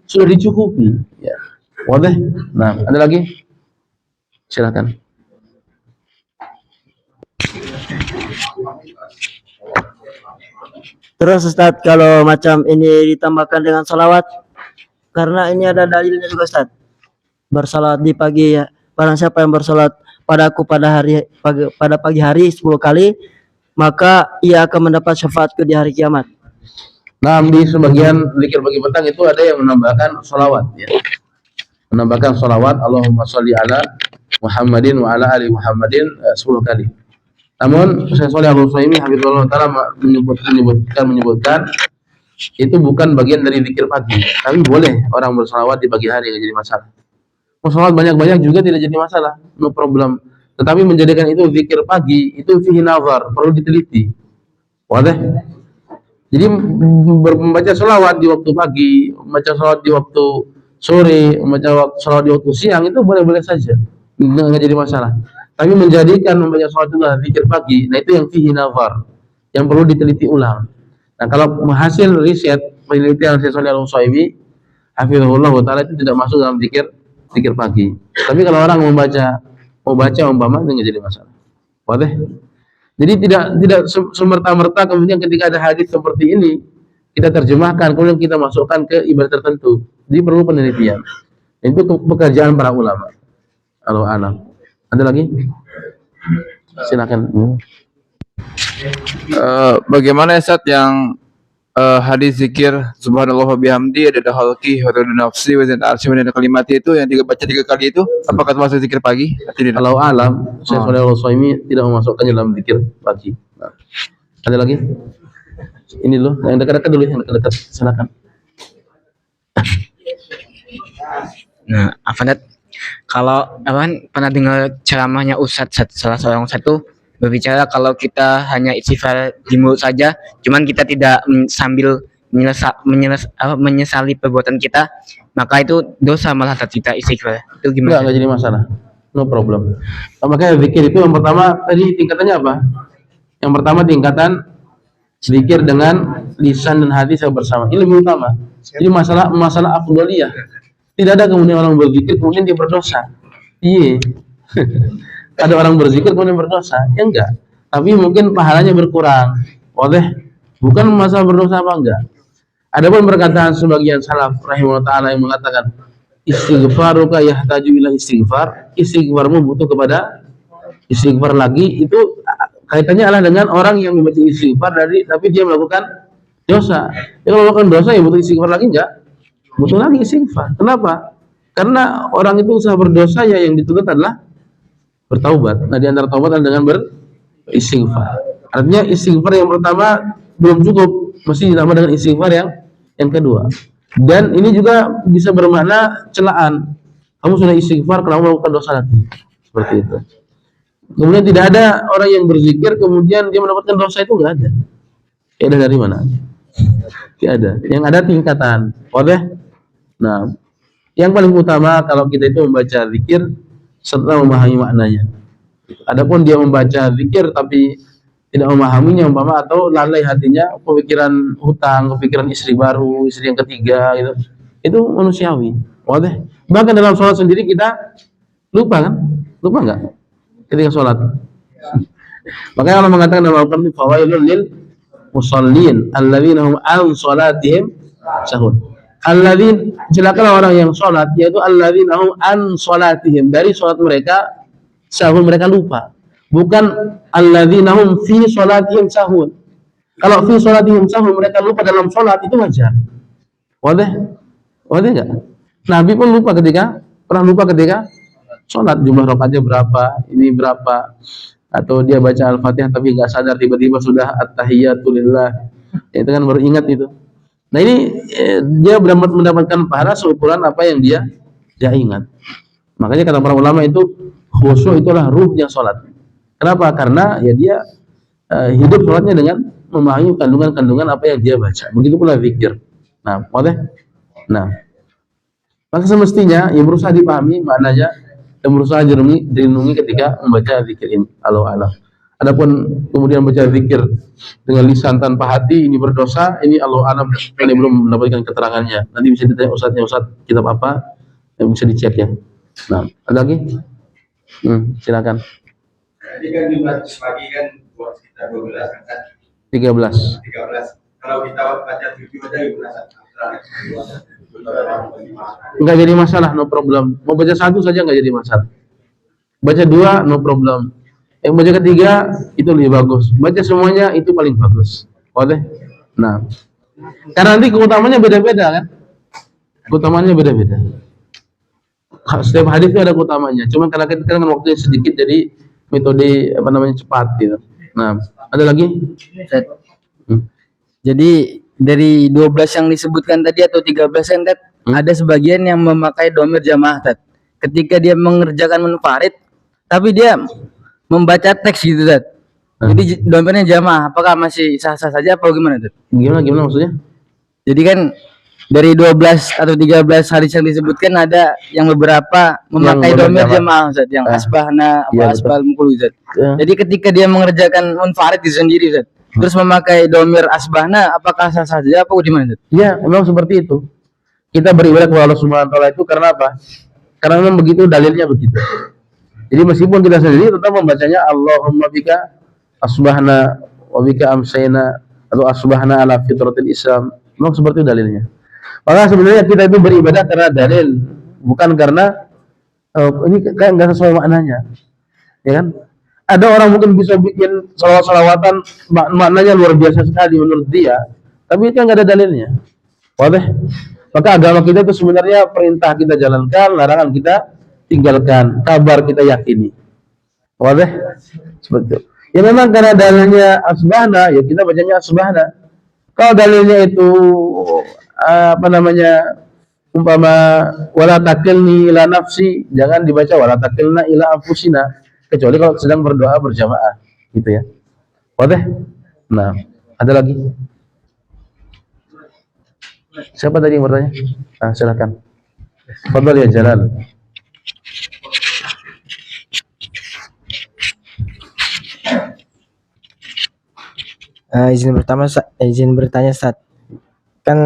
sudah dicukupi, ya. Wadah. Nah, ada lagi? Silakan. Terus Ustadz, kalau macam ini ditambahkan dengan salawat, karena ini ada dalilnya juga Ustadz. Bersalawat di pagi ya. Barang siapa yang bersalat padaku pada pagi hari 10 kali, maka ia akan mendapat syafaatku di hari kiamat. Nah, di sebagian zikir pagi petang itu ada yang menambahkan salawat, ya. Menambahkan salawat, Allahumma sholli ala Muhammadin wa ala ali Muhammadin 10 kali. Namun Syekh Shalih Al-Utsaimin hafizahullah taala menyebutkan itu bukan bagian dari zikir pagi, tapi boleh orang bersalawat di pagi hari, tidak jadi masalah. Mau salawat banyak-banyak juga tidak jadi masalah, no problem. Tetapi menjadikan itu zikir pagi itu fihi nazar, perlu diteliti. Wadah. Jadi membaca salawat di waktu pagi, membaca salawat di waktu sore, membaca salawat di waktu siang itu boleh-boleh saja, nggak jadi masalah. Tapi menjadikan membaca salawat itu zikir pagi, nah itu yang fihi nazar, yang perlu diteliti ulang. Nah, kalau hasil riset penelitian Syekh Shalih Al-Utsaimin hafizahullah taala itu tidak masuk dalam zikir pagi. Tapi kalau orang mau baca umpama itu nggak jadi masalah. Wadah. Jadi tidak semerta-merta kemudian ketika ada hadis seperti ini kita terjemahkan kemudian kita masukkan ke ibadah tertentu. Jadi perlu penelitian. Itu pekerjaan para ulama. Allah alam. Ada lagi? Silakan. Bagaimana Ustaz yang hadis zikir subhanallah wa bihamdi ada khalqi wa nafsi wa zat arsy wa kalimati itu yang dibaca 3 kali itu apakah termasuk zikir pagi? Kalau alam, Syekh Shalih Al-Utsaimin tidak memasukkannya dalam zikir pagi. Nah, ada lagi? Ini loh, yang dekat-dekat dulu, yang dekat-dekat. Silakan. Nah, Afanat, kalau Afan pernah dengar ceramahnya Ustadz salah seorang satu berbicara kalau kita hanya istighfar di mulut saja, cuman kita tidak sambil menyesali perbuatan kita, maka itu dosa malah saat kita istighfar. Itu gimana? Enggak jadi masalah. No problem. Makanya zikir itu yang pertama tadi tingkatannya apa? Yang pertama tingkatan zikir dengan lisan dan hati secara bersama. Ini lebih utama. Jadi masalah afdhaliyah. Tidak ada kemudian orang berzikir kemudian dia berdosa. Iya. Ada orang berzikir kemudian berdosa. Ya enggak. Tapi mungkin pahalanya berkurang. Oleh bukan masalah berdosa apa enggak. Adapun perkataan sebagian salaf rahimahullah taala yang mengatakan istighfaruka yahtaju ila istighfar, istighfarmu butuh kepada istighfar lagi, itu kaitannya adalah dengan orang yang membaca istighfar tapi dia melakukan dosa. Dia melakukan dosa ya butuh istighfar lagi enggak? Butuh lagi istighfar. Kenapa? Karena orang itu usaha berdosa ya yang dituntut adalah bertaubat. Nah, di antara taubat adalah dengan beristighfar. Artinya istighfar yang pertama belum cukup, mesti ditambah dengan istighfar yang kedua. Dan ini juga bisa bermakna celaan. Kamu sudah istighfar, kenapa melakukan dosa lagi? Seperti itu. Kemudian tidak ada orang yang berzikir kemudian dia mendapatkan dosa, itu enggak ada. Ya ada dari mana? Tidak ada. Yang ada tingkatan. Nah, yang paling utama kalau kita itu membaca zikir serta memahami maknanya. Adapun dia membaca zikir tapi tidak memahaminya umpama atau lalai hatinya, kepikiran hutang, kepikiran istri baru, istri yang ketiga gitu. Itu manusiawi. Bahkan dalam sholat sendiri kita lupa kan? Lupa enggak? Ketika sholat. Makanya Allah mengatakan dalam Al-Qur'an, fawailun lil musallin alladzina hum an sholatihim sahun. Alladzin, celakalah orang yang sholat, yaitu alladzina hum an sholatihim, dari sholat mereka sahun, mereka lupa. Bukan alladzina hum fi sholatihim sahun. Kalau fi sholatihim sahun, mereka lupa dalam sholat, itu wajar. Wadah enggak? Nabi pun pernah lupa ketika sholat, jumlah rakaatnya berapa, ini berapa, atau dia baca Al-Fatihah tapi nggak sadar tiba-tiba sudah at-tahiyatu lillah. Itu kan baru ingat itu. Nah ini dia mendapatkan pahala seukuran apa yang dia ingat. Makanya kata para ulama itu khusyuk itulah ruhnya sholat. Kenapa? Karena ya dia hidup sholatnya dengan memahami kandungan-kandungan apa yang dia baca. Begitu pula zikir. Nah, maka semestinya ya berusaha dipahami maknanya dan berusaha direnungi ketika membaca zikir ini. Allah. Adapun kemudian baca zikir dengan lisan tanpa hati, ini berdosa, ini Allah alam, ini belum mendapatkan keterangannya. Nanti bisa ditanya Ustaz kitab apa yang bisa dicek ya. Nah, ada lagi? Silakan. Tadi kan jumlah pagi kan sekitar 12 kan? 13. Kalau kita baca 7 aja gimana? Enggak jadi masalah, no problem. Mau baca 1 saja enggak jadi masalah. Baca 2 no problem. Yang baca ketiga itu lebih bagus. Baca semuanya itu paling bagus. Nah, karena nanti keutamanya beda-beda kan? Keutamanya beda-beda. Setiap hadis itu ada keutamanya. Cuma karena kita kan waktunya sedikit, jadi metode cepat gitu. Nah, ada lagi? Jadi dari 12 yang disebutkan tadi atau 13 yang ada sebagian yang memakai dhamir jamaah Tat. Ketika dia mengerjakan munfarid tapi dia membaca teks gitu Tat. Jadi dhamirnya jamaah, apakah masih sah-sah saja apa gimana Tat? Gimana maksudnya? Jadi kan dari 12 atau 13 hadis yang disebutkan ada yang beberapa memakai dhamir jamaah Ustaz, yang asbahna apa asbal mukul Ustaz. Jadi ketika dia mengerjakan munfarid itu sendiri Ustaz, terus memakai dhamir asbahna, apakah sah saja apa gimana Ustaz? Ya, memang seperti itu. Kita beribadah kepada Allah Subhanahu wa taala itu karena apa? Karena memang begitu dalilnya begitu. Jadi meskipun kita sendiri tetap membacanya Allahumma bika asbahna wa bika amsayna atau asbahna ala fitratil Islam. Memang seperti itu dalilnya. Maka sebenarnya kita itu beribadah karena dalil, bukan karena ini kayak nggak sesuai maknanya, ya kan? Ada orang mungkin bisa bikin salawat-salawatan maknanya luar biasa sekali menurut dia, tapi itu nggak ada dalilnya. Maka agama kita itu sebenarnya perintah kita jalankan, larangan kita tinggalkan, kabar kita yakini. Seperti itu. Ya memang karena dalilnya asbahna, ya kita bacanya asbahna. Kalau dalilnya itu umpama wala takilni ila nafsi, jangan dibaca wala takilna ila anfusina, kecuali kalau sedang berdoa berjamaah gitu ya. Nah, ada lagi? Siapa tadi yang bertanya? Silakan. Fadhal ya Jalal. Izin bertanya Ustaz. Kan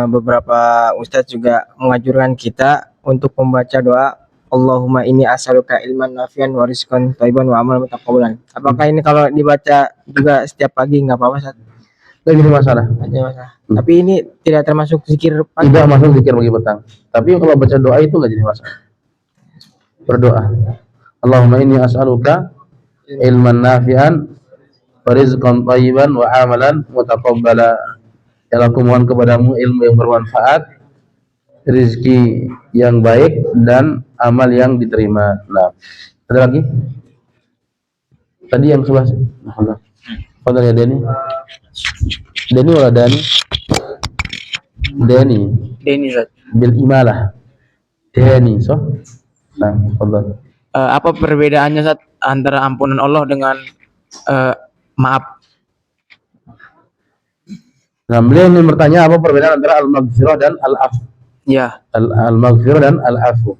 beberapa ustadz juga menganjurkan kita untuk membaca doa Allahumma inni as'aluka ilman nafian wa rizqan thayyiban wa amalan mutaqabbalan. Apakah ini kalau dibaca juga setiap pagi nggak apa-apa Ustaz? Nggak jadi masalah. Nggak ada masalah. Tapi ini tidak termasuk zikir pagi. Tidak masuk zikir pagi petang. Tapi kalau baca doa itu nggak jadi masalah. Berdoa. Allahumma inni as'aluka ilman nafi'an wa rizqan thayyiban wa amalan mutaqabbala. Ya, aku mohon kepadamu ilmu yang bermanfaat, rezeki yang baik, dan amal yang diterima. Nah, ada lagi? Tadi yang sebelah sini. Nah, ya Denny. Denny wala Dani? Denny. Denny Ustaz. Bil imalah. Denny, so. Nah, fadhal. Apa perbedaannya Ustaz antara ampunan Allah dengan maaf? Nah, beliau ingin bertanya apa perbedaan antara al-maghfirah dan al-afu. Ya. Al-maghfirah dan al-afu.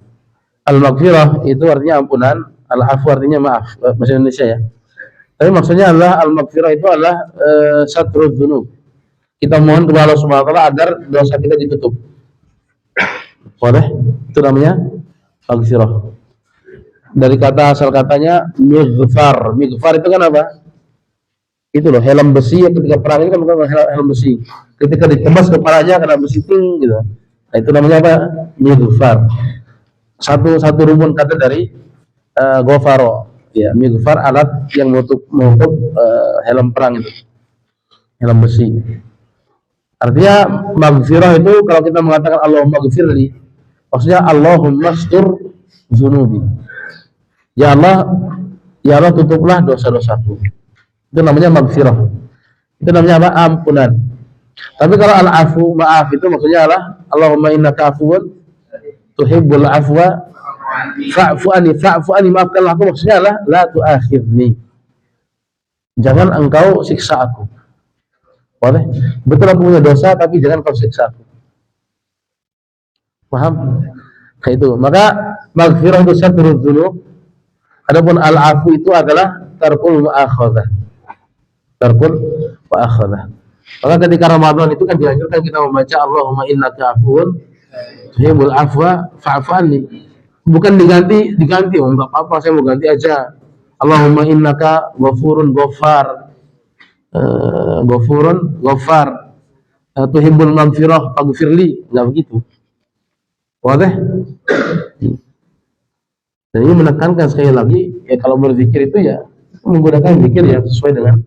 Al-maghfirah itu artinya ampunan, al-afu artinya maaf, bahasa Indonesia ya. Tapi maksudnya adalah al-maghfirah itu adalah satrul dzunub. Kita mohon kepada Allah Subhanahu wa taala agar dosa kita ditutup. Boleh? Itu namanya maghfirah. Dari kata asal katanya mighfar. Mighfar itu kan apa? Itu loh, helm besi yang ketika perang ini kan bukan helm besi. Ketika ditembas kepalanya kena besi ting gitu. Nah, itu namanya apa? Mighfar. Satu rumpun kata dari ghafaro. Ya, mighfar alat yang menutup helm perang itu. Helm besi. Artinya maghfirah itu kalau kita mengatakan Allahumma ghfirli, maksudnya Allahumma stur dzunubi. Ya Allah tutuplah dosa-dosaku. Itu namanya maghfirah. Itu namanya apa? Ampunan. Tapi kalau al-afu, maaf, itu maksudnya adalah Allahumma innaka afuwun tuhibbul afwa fa'fu anni, maafkanlah aku, maksudnya adalah la tu'akhidni. Jangan engkau siksa aku. Boleh? Betul aku punya dosa, tapi jangan kau siksa aku. Paham? Kayak itu. Maka maghfirah itu satrul dzunub. Adapun al-afu itu adalah tarkul mu'akhadzah. Tarkul wa akhadha. Maka ketika Ramadan itu kan dianjurkan kita membaca Allahumma innaka afuwun tuhibbul afwa fa'fu anni. Bukan diganti, oh enggak apa-apa, saya mau ganti aja. Allahumma innaka ghafurun ghaffar. Ghafurun ghaffar. Tuhibbul maghfirah faghfirli. Enggak begitu. Wadah? Dan ini menekankan sekali lagi, ya kalau berzikir itu ya menggunakan zikir yang sesuai dengan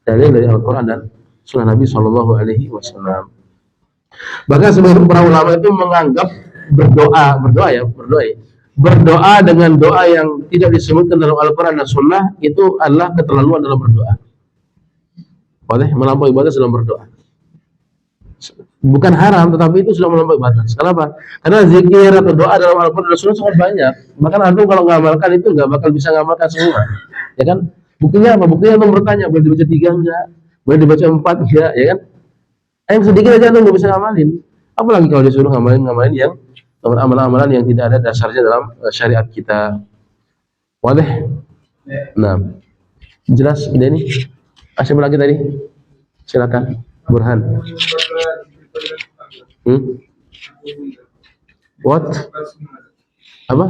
dalil dari Al-Quran dan Sunnah Nabi Shallallahu Alaihi Wasallam. Bahkan sebagian para ulama itu menganggap berdoa dengan doa yang tidak disebutkan dalam Al-Quran dan Sunnah itu adalah keterlaluan dalam berdoa. Boleh melampaui batas dalam berdoa. Bukan haram, tetapi itu sudah melampaui batas. Kenapa? Karena zikir atau doa dalam Al-Quran dan Sunnah sangat banyak. Bahkan antum kalau ngamalkan itu nggak bakal bisa ngamalkan semua, ya kan? Buktinya apa? Buktinya antum bertanya, boleh dibaca 3 enggak? Boleh dibaca 4 enggak? Ya kan? Yang sedikit aja antum nggak bisa ngamalin. Apalagi kalau disuruh ngamalin yang amalan-amalan yang tidak ada dasarnya dalam syariat kita. Boleh? Nah, jelas ide ini. Siapa lagi tadi? Silakan, Burhan. What? Apa?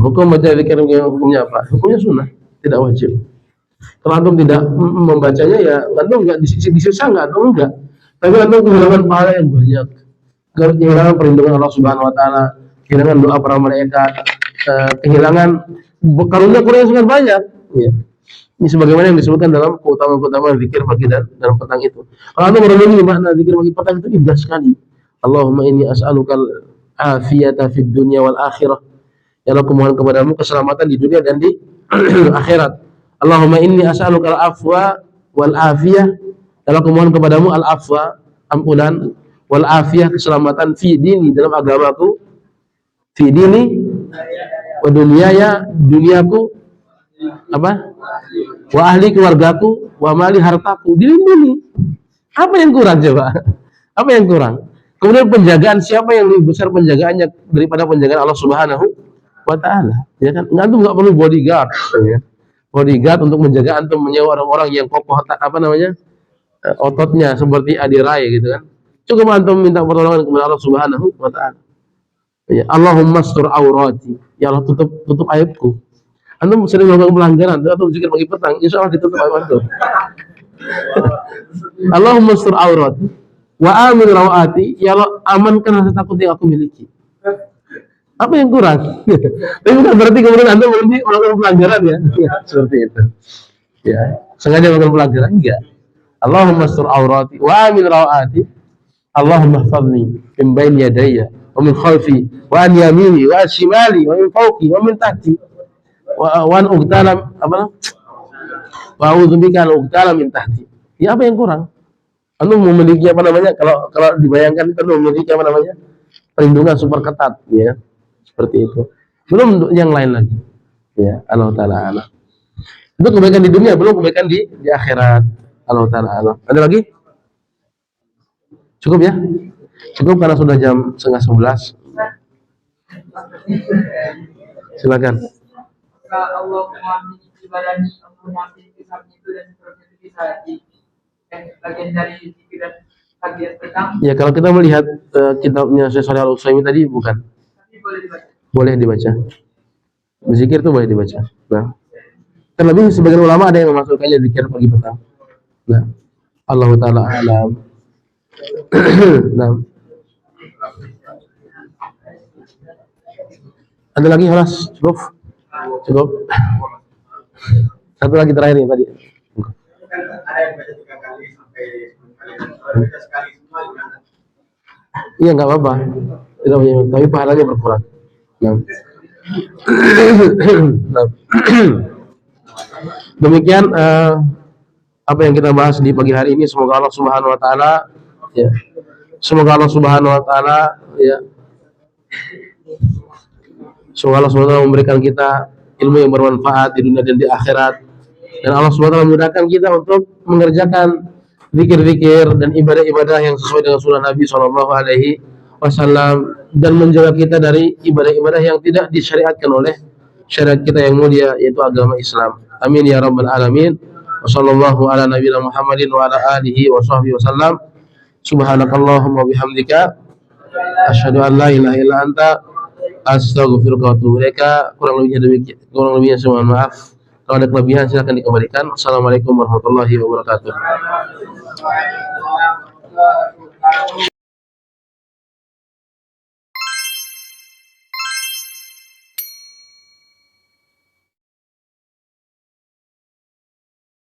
Hukum baca zikir hukumnya apa? Hukumnya sunnah, tidak wajib. Kalau antum tidak membacanya ya antum enggak disiksa enggak atau enggak. Tapi antum kehilangan pahala yang banyak. Kehilangan perlindungan Allah Subhanahu wa taala, kehilangan doa para malaikat, kehilangan karunia yang sangat banyak. Ya. Ini sebagaimana yang disebutkan dalam keutamaan zikir pagi dan dalam petang itu. Kalau antum merenungi makna zikir pagi petang itu indah sekali. Allahumma inni as'alukal afiyata fid dunya wal akhirah. Ya Allah, kumohon kepadamu keselamatan di dunia dan di akhirat. Allahumma inni as'alukal afwa wal afiyah. Ya Allah, kumohon kepadamu al afwa, ampunan, wal afiyah, keselamatan fi dini, dalam agamaku, fi dini wa dunyaya, duniaku, apa? Wa ahli, keluargaku, wa mali, hartaku, dilindungi. Apa yang kurang coba? Apa yang kurang? Kemudian penjagaan, siapa yang lebih besar penjagaannya daripada penjagaan Allah Subhanahu wa taala? Ya kan? Enggak perlu bodyguard, ya. bodyguard untuk menjaga antum, menyewa orang-orang yang kokoh ototnya seperti adirai gitu kan. Cukup antum minta pertolongan kepada Allah Subhanahu wa taala. Ya, Allahumma astur aurati. Ya Allah, tutup aibku. Antum sering melakukan pelanggaran, atau zikir pagi petang, insya Allah ditutup aib antum. Allahumma astur aurati wa amin rawati. Ya Allah, amankan rasa takut yang aku miliki. Apa yang kurang? Tapi bukan berarti kemudian antum berhenti melakukan pelanggaran ya. Ya, seperti itu. Ya, sengaja melakukan pelanggaran enggak. Allahumma astur aurati wa amin rawati. Allahumma ihfazni min baini yadayya wa min khalfi wa an yamini wa an shimali wa min fawqi wa min tahti wa an uqtala wa a'udzubika an uqtala min tahti. Ya, apa yang kurang? Anu memiliki kalau dibayangkan itu memiliki perlindungan super ketat ya. Seperti itu. Belum yang lain lagi. Ya, Allah taala alam. Itu kebaikan di dunia, belum kebaikan di akhirat. Allah taala alam. Ada lagi? Cukup ya? Cukup karena sudah jam 10:30. Silakan. Allah memahami ibadahnya, memahami kisahnya itu dan seterusnya itu bisa bagian dari pikiran bagian petang. Ya, kalau kita melihat kitabnya Syekh Shalih Al-Utsaimin tadi bukan. Tapi boleh dibaca. Boleh dibaca. Berzikir itu boleh dibaca. Nah, terlebih sebagian ulama ada yang memasukkannya zikir pagi petang. Nah, Allah taala alam. Nah. Ada lagi Halas? Cukup? Cukup. Satu lagi terakhir nih tadi. Kan ada yang baca 3 kali sampai 10 kali, dan kalau baca sekali semua gimana? Iya, nggak apa-apa. Tidak punya, tapi pahalanya berkurang. Nah. Nah. Demikian apa yang kita bahas di pagi hari ini. Semoga Allah Subhanahu wa taala ya. Semoga Allah Subhanahu wa taala ya. Semoga Allah Subhanahu wa taala memberikan kita ilmu yang bermanfaat di dunia dan di akhirat. Dan Allah Subhanahu wa taala memudahkan kita untuk mengerjakan zikir-zikir dan ibadah-ibadah yang sesuai dengan sunnah Nabi Shallallahu alaihi wasallam, dan menjaga kita dari ibadah-ibadah yang tidak disyariatkan oleh syariat kita yang mulia, yaitu agama Islam. Amin ya rabbal alamin. Wassallallahu ala nabiyina Muhammadin wa ala alihi wa sahbihi wasallam. Subhanakallahumma bihamdika asyhadu an la ilaha illa anta astaghfiruka wa atubu ilaika. Kurang lebihnya semua maaf. Kalau ada kelebihan silakan dikembalikan. Assalamualaikum warahmatullahi wabarakatuh.